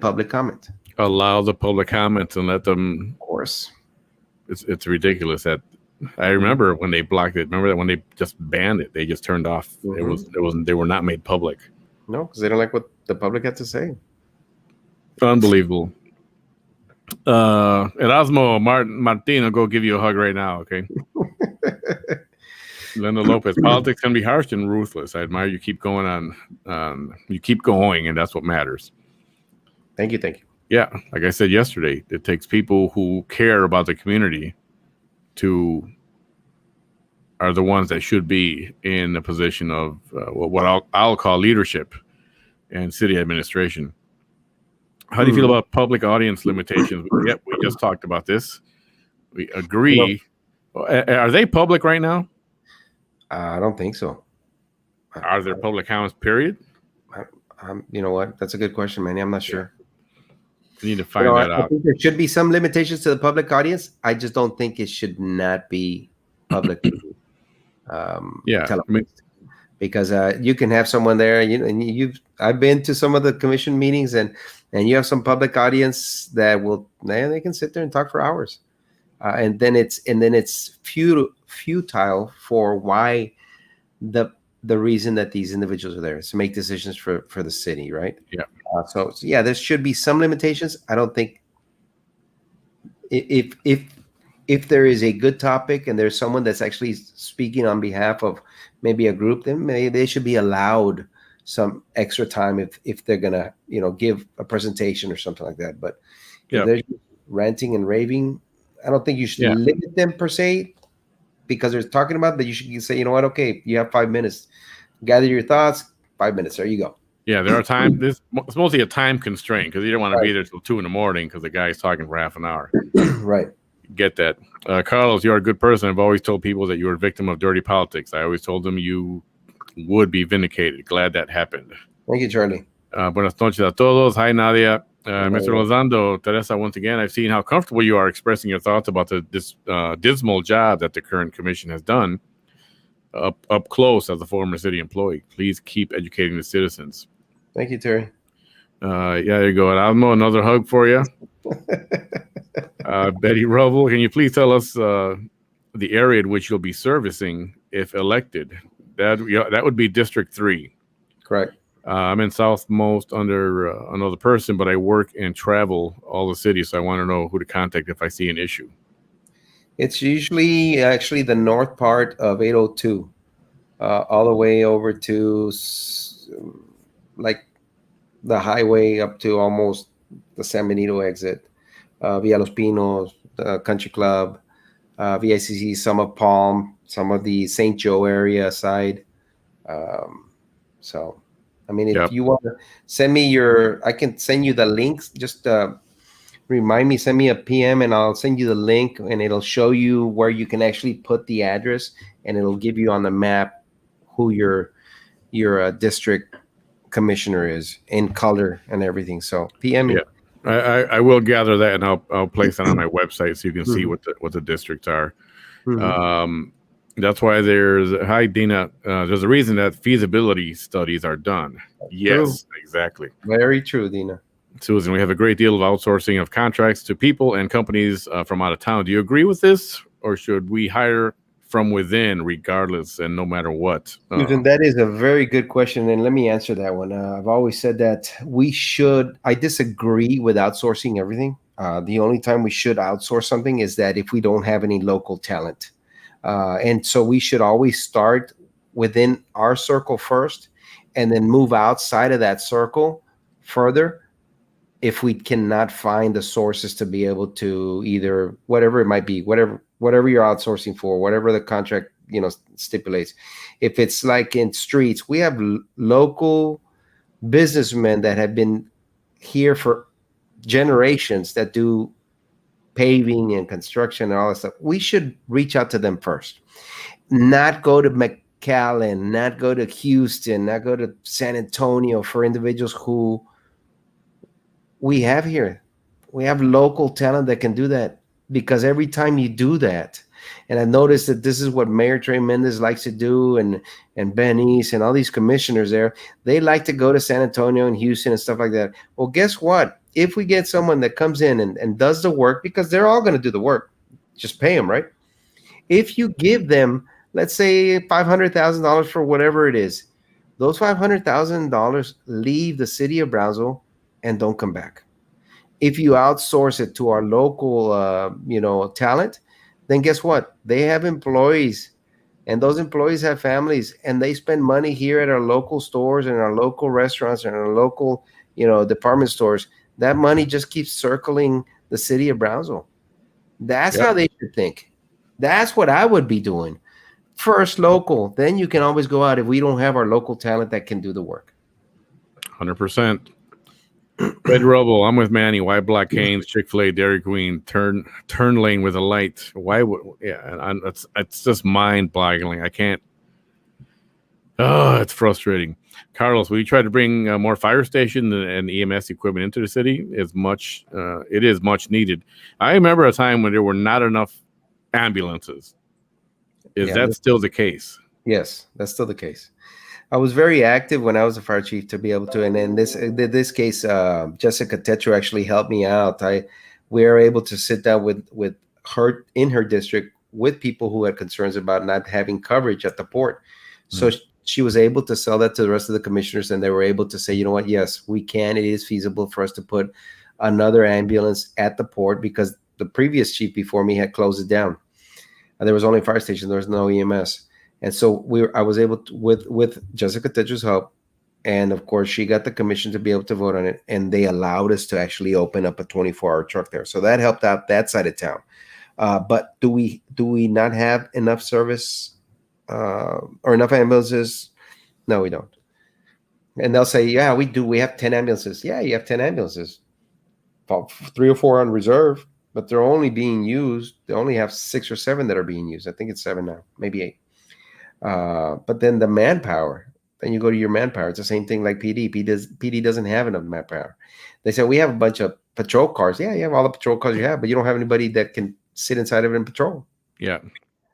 public comment. Allow the public comments and let them. Of course. It's ridiculous that I remember when they blocked it. Remember that when they just banned it, they just turned off. Mm-hmm. They were not made public. No, because they don't like what the public had to say. Unbelievable. Erasmo Martin will go give you a hug right now, okay? Linda Lopez, politics can be harsh and ruthless. I admire you keep going on. You keep going, and that's what matters. Thank you. Yeah, like I said yesterday, it takes people who care about the community are the ones that should be in a position of what I'll call leadership and city administration. How do you feel about public audience limitations? Yep, we just talked about this. We agree. Are they public right now? I don't think so. Are there public comments, period? You know what? That's a good question, Manny. I'm not sure. You need to find that out. I think there should be some limitations to the public audience. I just don't think it should not be public. Because you can have someone there, and I've been to some of the commission meetings, and you have some public audience that they can sit there and talk for hours, and then it's futile for why the reason that these individuals are there is to make decisions for the city, right? Yeah. So there should be some limitations. I don't think if there is a good topic and there's someone that's actually speaking on behalf of maybe a group, then maybe they should be allowed some extra time if they're gonna give a presentation or something like that. But if they're ranting and raving, I don't think you should limit them per se, because they're talking about that. You should say, you know what, okay, you have 5 minutes, gather your thoughts, 5 minutes, there you go. Yeah, there are times. It's mostly a time constraint because you don't want to be there till 2 a.m. because the guy's talking for half an hour. Right. Get that. Carlos, you're a good person. I've always told people that you were a victim of dirty politics. I always told them you would be vindicated. Glad that happened. Thank you, Charlie. Buenas noches a todos. Hi, Nadia. Mr. Elizondo, Teresa, once again, I've seen how comfortable you are expressing your thoughts about this dismal job that the current commission has done up close as a former city employee. Please keep educating the citizens. Thank you, Terry. There you go. Almo, another hug for you. Betty Rubble, can you please tell us the area in which you'll be servicing if elected? That would be District 3. Correct. I'm in Southmost under another person, but I work and travel all the cities, so I want to know who to contact if I see an issue. It's usually actually the north part of 802, all the way over to like the highway up to almost the San Benito exit, Villa Los Pinos, Country Club, VICC, some of Palm, some of the St. Joe area side. So, I mean, if you want to send me I can send you the links. Just remind me, send me a PM, and I'll send you the link, and it'll show you where you can actually put the address, and it'll give you on the map who your district commissioner is in color and everything. So PM me. Yeah. I will gather that, and I'll place it on my website so you can see what the districts are. That's why hi Dina. There's a reason that feasibility studies are done. Yes, True. exactly. Very true, Dina. Susan, we have a great deal of outsourcing of contracts to people and companies from out of town. Do you agree with this, or should we hire from within, regardless and no matter what? Susan, that is a very good question, and let me answer that one. I've always said that we should. I disagree with outsourcing everything. The only time we should outsource something is that if we don't have any local talent, and so we should always start within our circle first, and then move outside of that circle further if we cannot find the sources to be able to either whatever it might be, whatever you're outsourcing for, whatever the contract stipulates. If it's like in streets, we have local businessmen that have been here for generations that do paving and construction and all that stuff. We should reach out to them first, not go to McAllen, not go to Houston, not go to San Antonio for individuals who we have here. We have local talent that can do that, because every time you do that, and I've noticed that this is what Mayor Trey Mendez likes to do, and Ben East and all these commissioners there, they like to go to San Antonio and Houston and stuff like that. Well, guess what? If we get someone that comes in and does the work, because they're all going to do the work, just pay them, right? If you give them, let's say $500,000 for whatever it is, those $500,000 leave the city of Brownsville and don't come back. If you outsource it to our local, talent, then guess what? They have employees, and those employees have families, and they spend money here at our local stores and our local restaurants and our local, department stores. That money just keeps circling the city of Brownsville. That's how they should think. That's what I would be doing. First local, then you can always go out if we don't have our local talent that can do the work. 100%. Red Rubble, I'm with Manny. Why Black Canes, Chick-fil-A, Dairy Queen, turn lane with a light? Why would? Yeah, it's just mind-boggling. I can't. Oh, it's frustrating. Carlos, will you try to bring more fire station and EMS equipment into the city? It is much needed. I remember a time when there were not enough ambulances. Is that still the case? Yes, that's still the case. I was very active when I was a fire chief to be able to, and in this case, Jessica Tetro actually helped me out. We were able to sit down with her in her district with people who had concerns about not having coverage at the port. So she was able to sell that to the rest of the commissioners, and they were able to say, you know what, yes, we can. It is feasible for us to put another ambulance at the port, because the previous chief before me had closed it down. And there was only a fire station. There was no EMS. And so I was able to, with Jessica Tetro's help, and of course she got the commission to be able to vote on it, and they allowed us to actually open up a 24-hour truck there. So that helped out that side of town. But do we not have enough service or enough ambulances? No, we don't. And they'll say, yeah, we do. We have 10 ambulances. Yeah, you have 10 ambulances. 3 or 4 on reserve, but they're only being used. They only have 6 or 7 that are being used. I think it's 7 now, maybe 8. But then the manpower, then you go to your manpower. It's the same thing like PD. PD doesn't have enough manpower. They said, we have a bunch of patrol cars. Yeah, you have all the patrol cars you have, but you don't have anybody that can sit inside of it and patrol. Yeah.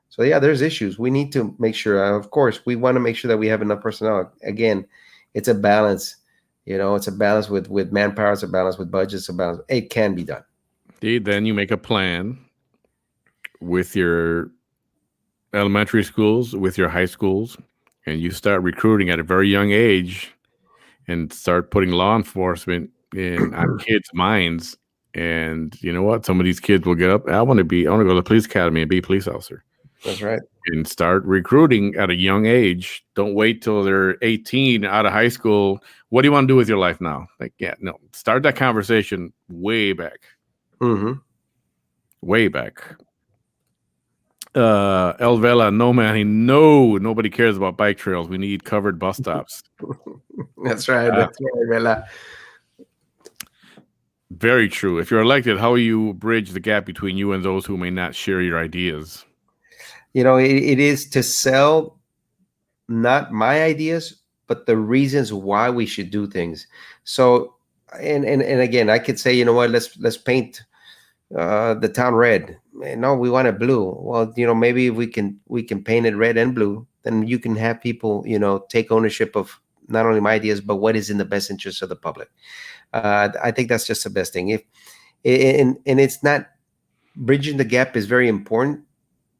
So yeah, there's issues. We need to make sure, of course, we want to make sure that we have enough personnel. Again, it's a balance. It's a balance with manpower. It's a balance with budgets. A balance. It can be done. Then you make a plan with your elementary schools, with your high schools, and you start recruiting at a very young age and start putting law enforcement on kids' minds. And you know what? Some of these kids will get up. I want to go to the police academy and be a police officer. That's right. And start recruiting at a young age. Don't wait till they're 18 out of high school. What do you want to do with your life now? Start that conversation way back. Mm-hmm. Way back. El Vela, no, Manny, no, nobody cares about bike trails. We need covered bus stops. That's right. That's right, Vela. Very true. If you're elected, how will you bridge the gap between you and those who may not share your ideas? it is to sell not my ideas, but the reasons why we should do things. So, and again, I could say, you know what, let's paint the town red. No, we want it blue. Well, maybe if we can paint it red and blue, then you can have people, take ownership of not only my ideas, but what is in the best interest of the public. I think that's just the best thing. If and it's not, bridging the gap is very important,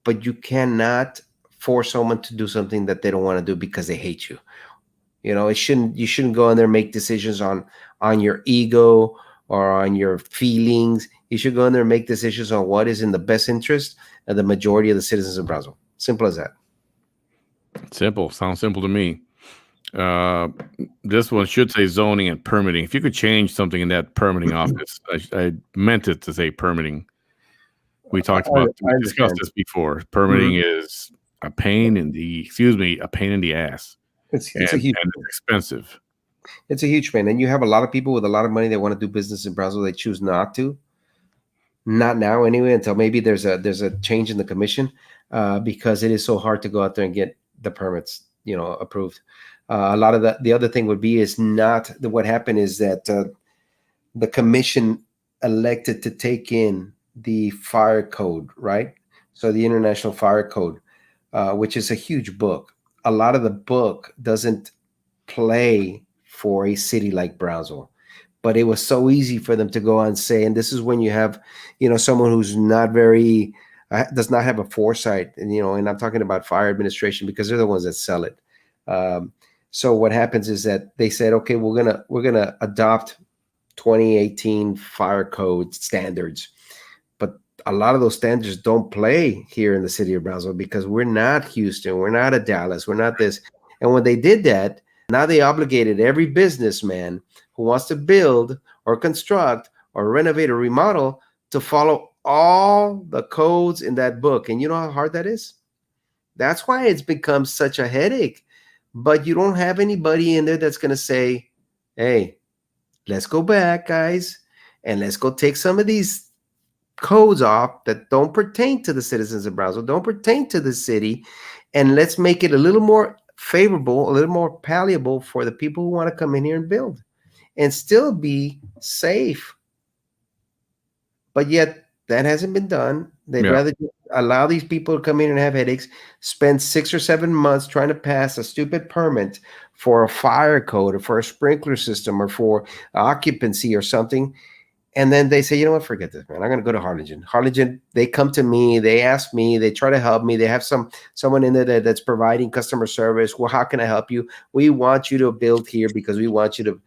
but you cannot force someone to do something that they don't want to do because they hate you. You shouldn't go in there and make decisions on your ego or on your feelings. You should go in there and make decisions on what is in the best interest of the majority of the citizens of Brownsville. Simple as that. Simple. Sounds simple to me. This one should say zoning and permitting. If you could change something in that permitting office, I meant it to say permitting. We discussed this before. Permitting is a pain in the ass. It's a huge, and it's expensive. It's a huge pain, and you have a lot of people with a lot of money that want to do business in Brownsville. They choose not to. Not now, anyway, until maybe there's a change in the commission, because it is so hard to go out there and get the permits, approved. A lot of the other thing would be is not what happened is that the commission elected to take in the fire code, right? So the International Fire Code, which is a huge book. A lot of the book doesn't play for a city like Brownsville, but it was so easy for them to go on and say, and this is when you have, someone who's not very, does not have a foresight, and I'm talking about fire administration because they're the ones that sell it. So what happens is that they said, okay, we're gonna adopt 2018 fire code standards, but a lot of those standards don't play here in the city of Brownsville because we're not Houston, we're not a Dallas, we're not this. And when they did that, now they obligated every businessman who wants to build or construct or renovate or remodel to follow all the codes in that book. And you know how hard that is? That's why it's become such a headache. But you don't have anybody in there that's going to say, hey, let's go back, guys, and let's go take some of these codes off that don't pertain to the citizens of Brownsville, don't pertain to the city, and let's make it a little more favorable, a little more palatable for the people who want to come in here and build and still be safe. But yet that hasn't been done. They'd rather just allow these people to come in and have headaches, spend 6 or 7 months trying to pass a stupid permit for a fire code or for a sprinkler system or for occupancy or something. And then they say, you know what, forget this, man. I'm going to go to Harlingen. Harlingen, they come to me, they ask me, they try to help me. They have someone in there that's providing customer service. Well, how can I help you? We want you to build here because we want you to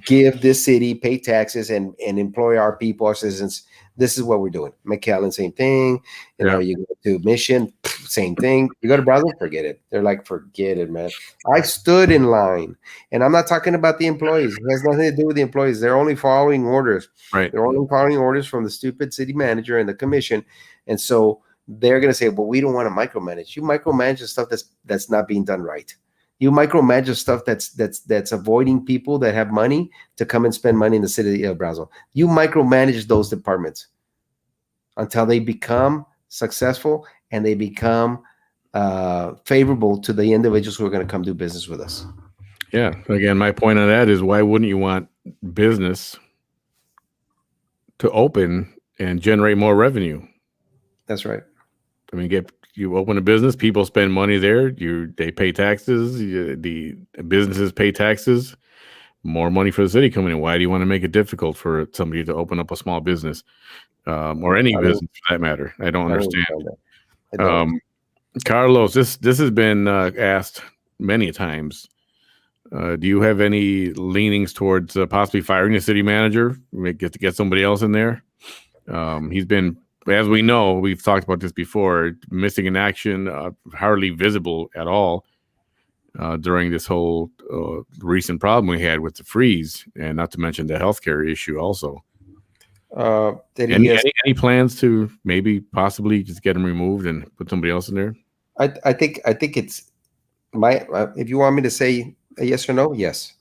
give this city, pay taxes, and employ our people, our citizens. This is what we're doing. McAllen, same thing. You know, you go to Mission, same thing. You go to Brownsville, forget it. They're like, forget it, man. I stood in line, and I'm not talking about the employees. It has nothing to do with the employees. They're only following orders. Right. They're only following orders from the stupid city manager and the commission. And so they're going to say, well, we don't want to micromanage. You micromanage the stuff that's not being done right. You micromanage the stuff that's avoiding people that have money to come and spend money in the city of Brownsville. You micromanage those departments until they become successful and they become favorable to the individuals who are going to come do business with us. Yeah. Again, my point on that is why wouldn't you want business to open and generate more revenue? That's right. I mean, you open a business, people spend money there. They pay taxes. The businesses pay taxes. More money for the city coming in. Why do you want to make it difficult for somebody to open up a small business, or any business for that matter? I don't understand. Carlos, this has been asked many times. Do you have any leanings towards possibly firing the city manager? Get somebody else in there. He's been, as we know, we've talked about this before, missing in action, hardly visible at all during this whole recent problem we had with the freeze, and not to mention the healthcare issue also. Any plans to maybe possibly just get him removed and put somebody else in there? I think it's if you want me to say a yes or no, yes.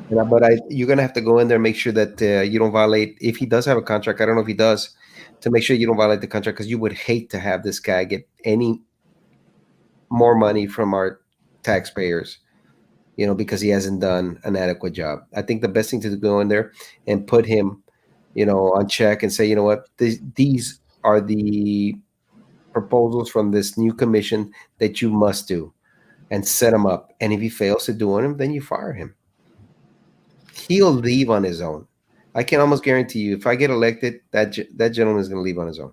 You're gonna have to go in there and make sure that you don't violate. If he does have a contract, I don't know if he does, to make sure you don't violate the contract, because you would hate to have this guy get any more money from our taxpayers, because he hasn't done an adequate job. I think the best thing to go in there and put him, on check and say, you know what, these are the proposals from this new commission that you must do, and set him up. And if he fails to do them, then you fire him. He'll leave on his own. I can almost guarantee you, if I get elected, that gentleman is going to leave on his own.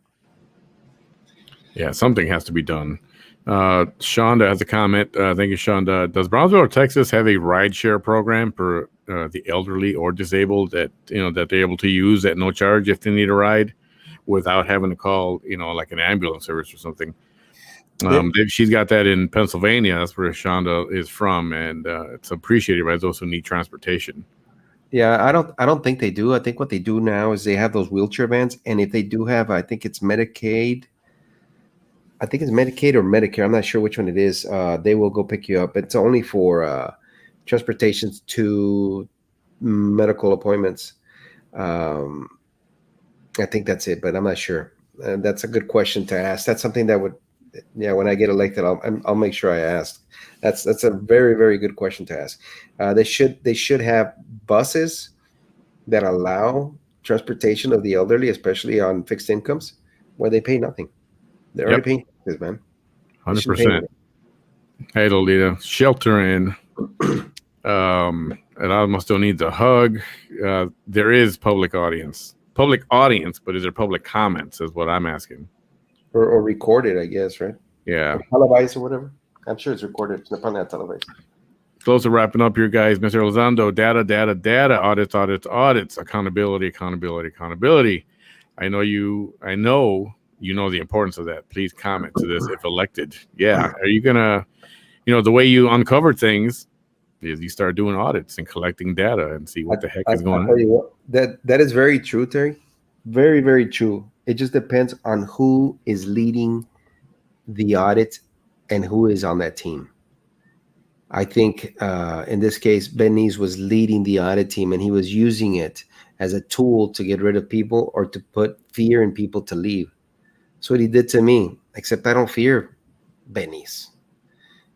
Yeah, something has to be done. Shonda has a comment. Thank you, Shonda. Does Brownsville or Texas have a rideshare program for the elderly or disabled that that they're able to use at no charge if they need a ride, without having to call like an ambulance service or something? She's got that in Pennsylvania. That's where Shonda is from, and it's appreciated by those who need transportation. Yeah, I don't think they do. I think what they do now is they have those wheelchair vans, and if they do have, I think it's Medicaid. I think it's Medicaid or Medicare. I'm not sure which one it is. They will go pick you up. It's only for transportation to medical appointments. I think that's it, but I'm not sure. That's a good question to ask. That's something that would, when I get elected, I'll make sure I ask. That's a very, very good question to ask. They should have buses that allow transportation of the elderly, especially on fixed incomes, where they pay nothing. They're already paying taxes, man. 100%. Hey, Lolita, sheltering. And almost still needs a hug. There is public audience, but is there public comments? Is what I'm asking. Or recorded, I guess, right? Yeah. Or televised or whatever. I'm sure it's recorded. It's probably not televised. Close to wrapping up here, guys. Mr. Elizondo, data, audits, accountability. I know you know the importance of that. Please comment to this if elected. Yeah. Are you gonna, the way you uncover things is you start doing audits and collecting data and see what the heck is going on. What, that is very true, Terry. Very, very true. It just depends on who is leading the audit and who is on that team. I think in this case, Bernice was leading the audit team, and he was using it as a tool to get rid of people or to put fear in people to leave. That's what he did to me, except I don't fear Bernice.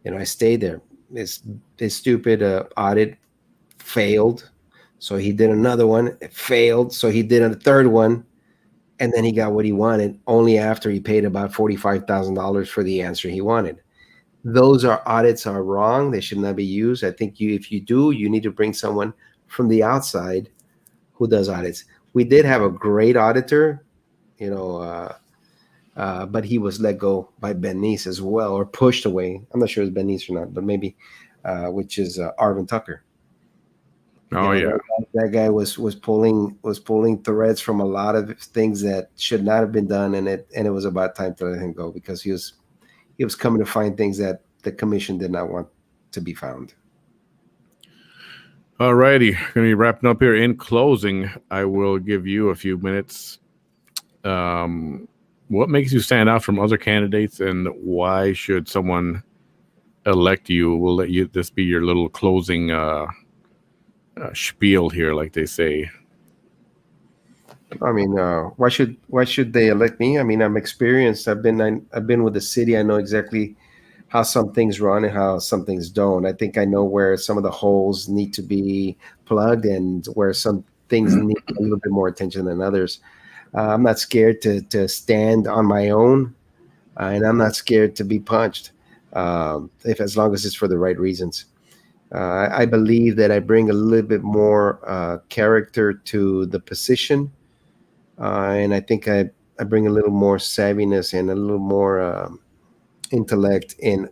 I stayed there. This stupid audit failed, so he did another one. It failed, so he did a third one, and then he got what he wanted only after he paid about $45,000 for the answer he wanted. Those audits are wrong. They should not be used. I think if you do, you need to bring someone from the outside who does audits. We did have a great auditor, but he was let go by Bernice as well, or pushed away. I'm not sure it's Bernice or not, but maybe, which is Arvin Tucker. Oh, yeah. That guy was pulling threads from a lot of things that should not have been done, and it was about time to let him go, because he was coming to find things that the commission did not want to be found. All righty. Going to be wrapping up here. In closing, I will give you a few minutes. What makes you stand out from other candidates, and why should someone elect you? We'll let this be your little closing spiel here, like they say. I mean, why should they elect me? I mean, I'm experienced. I've been with the city. I know exactly how some things run and how some things don't. I think I know where some of the holes need to be plugged and where some things need a little bit more attention than others. I'm not scared to stand on my own, and I'm not scared to be punched, as long as it's for the right reasons. I believe that I bring a little bit more character to the position. And I think I bring a little more savviness and a little more intellect in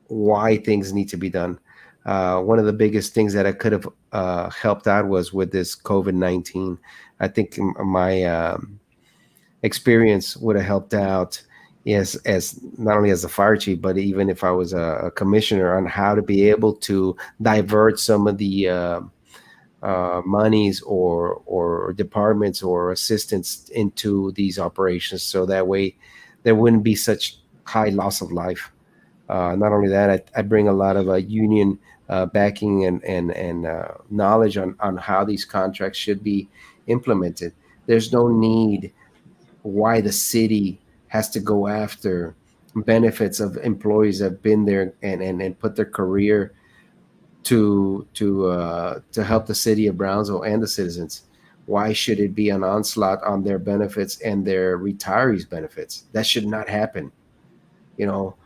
why things need to be done. One of the biggest things that I could have helped out was with this COVID-19. I think my experience would have helped out as not only as a fire chief, but even if I was a commissioner, on how to be able to divert some of the monies or departments or assistants into these operations, so that way there wouldn't be such high loss of life. Not only that, I bring a lot of union backing and knowledge on how these contracts should be implemented. There's no need why the city has to go after benefits of employees that have been there and put their career to help the city of Brownsville and the citizens. Why should it be an onslaught on their benefits and their retirees' benefits? That should not happen. You know,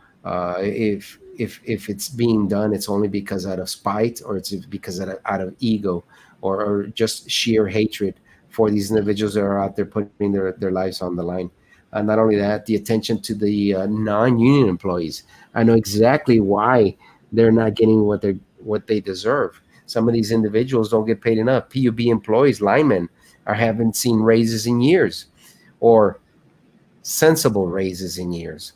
if it's being done, it's only because out of spite, or it's because out of ego, or just sheer hatred for these individuals that are out there putting their lives on the line. Not only that, the attention to the non-union employees. I know exactly why they're not getting what they deserve. Some of these individuals don't get paid enough. PUB employees, linemen, haven't seen raises in years, or sensible raises in years.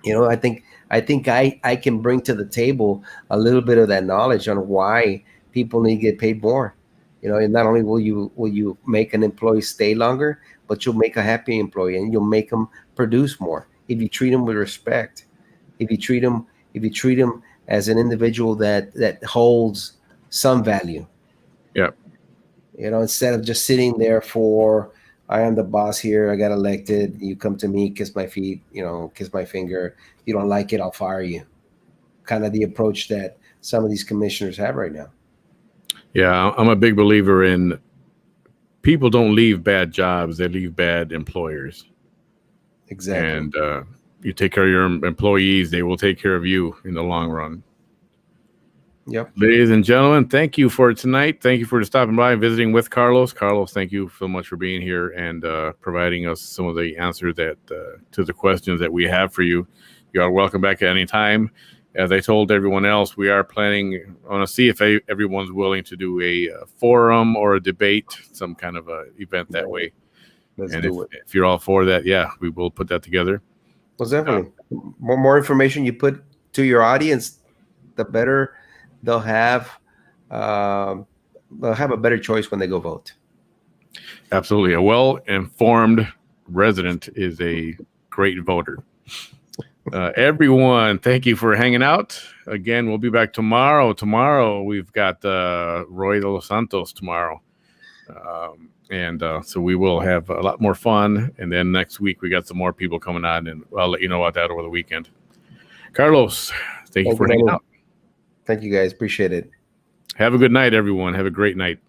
You know, I can bring to the table a little bit of that knowledge on why people need to get paid more. You know, and not only will you make an employee stay longer, but you'll make a happy employee, and you'll make them produce more if you treat them with respect. If you treat them as an individual that holds some value. Yeah. You know, instead of just sitting there for, I am the boss here, I got elected, you come to me, kiss my feet, you know, kiss my finger. If you don't like it, I'll fire you. Kind of the approach that some of these commissioners have right now. Yeah, I'm a big believer in people don't leave bad jobs, they leave bad employers. Exactly. And you take care of your employees, they will take care of you in the long run. Yep. Ladies and gentlemen, thank you for tonight. Thank you for stopping by and visiting with Carlos. Carlos, thank you so much for being here and providing us some of the answers that to the questions that we have for you. You are welcome back at any time. As I told everyone else, we are planning on to see if everyone's willing to do a forum or a debate, some kind of a event that way. Let's and do it. If you're all for that, yeah, we will put that together. Well, definitely. More information you put to your audience, the better they'll have. They'll have a better choice when they go vote. Absolutely. A well-informed resident is a great voter. Everyone, thank you for hanging out. Again, we'll be back tomorrow. Tomorrow, we've got Roy de los Santos tomorrow. So we will have a lot more fun. And then next week, we got some more people coming on, and I'll let you know about that over the weekend. Carlos, thank you for hanging out. Thank you, guys. Appreciate it. Have a good night, everyone. Have a great night.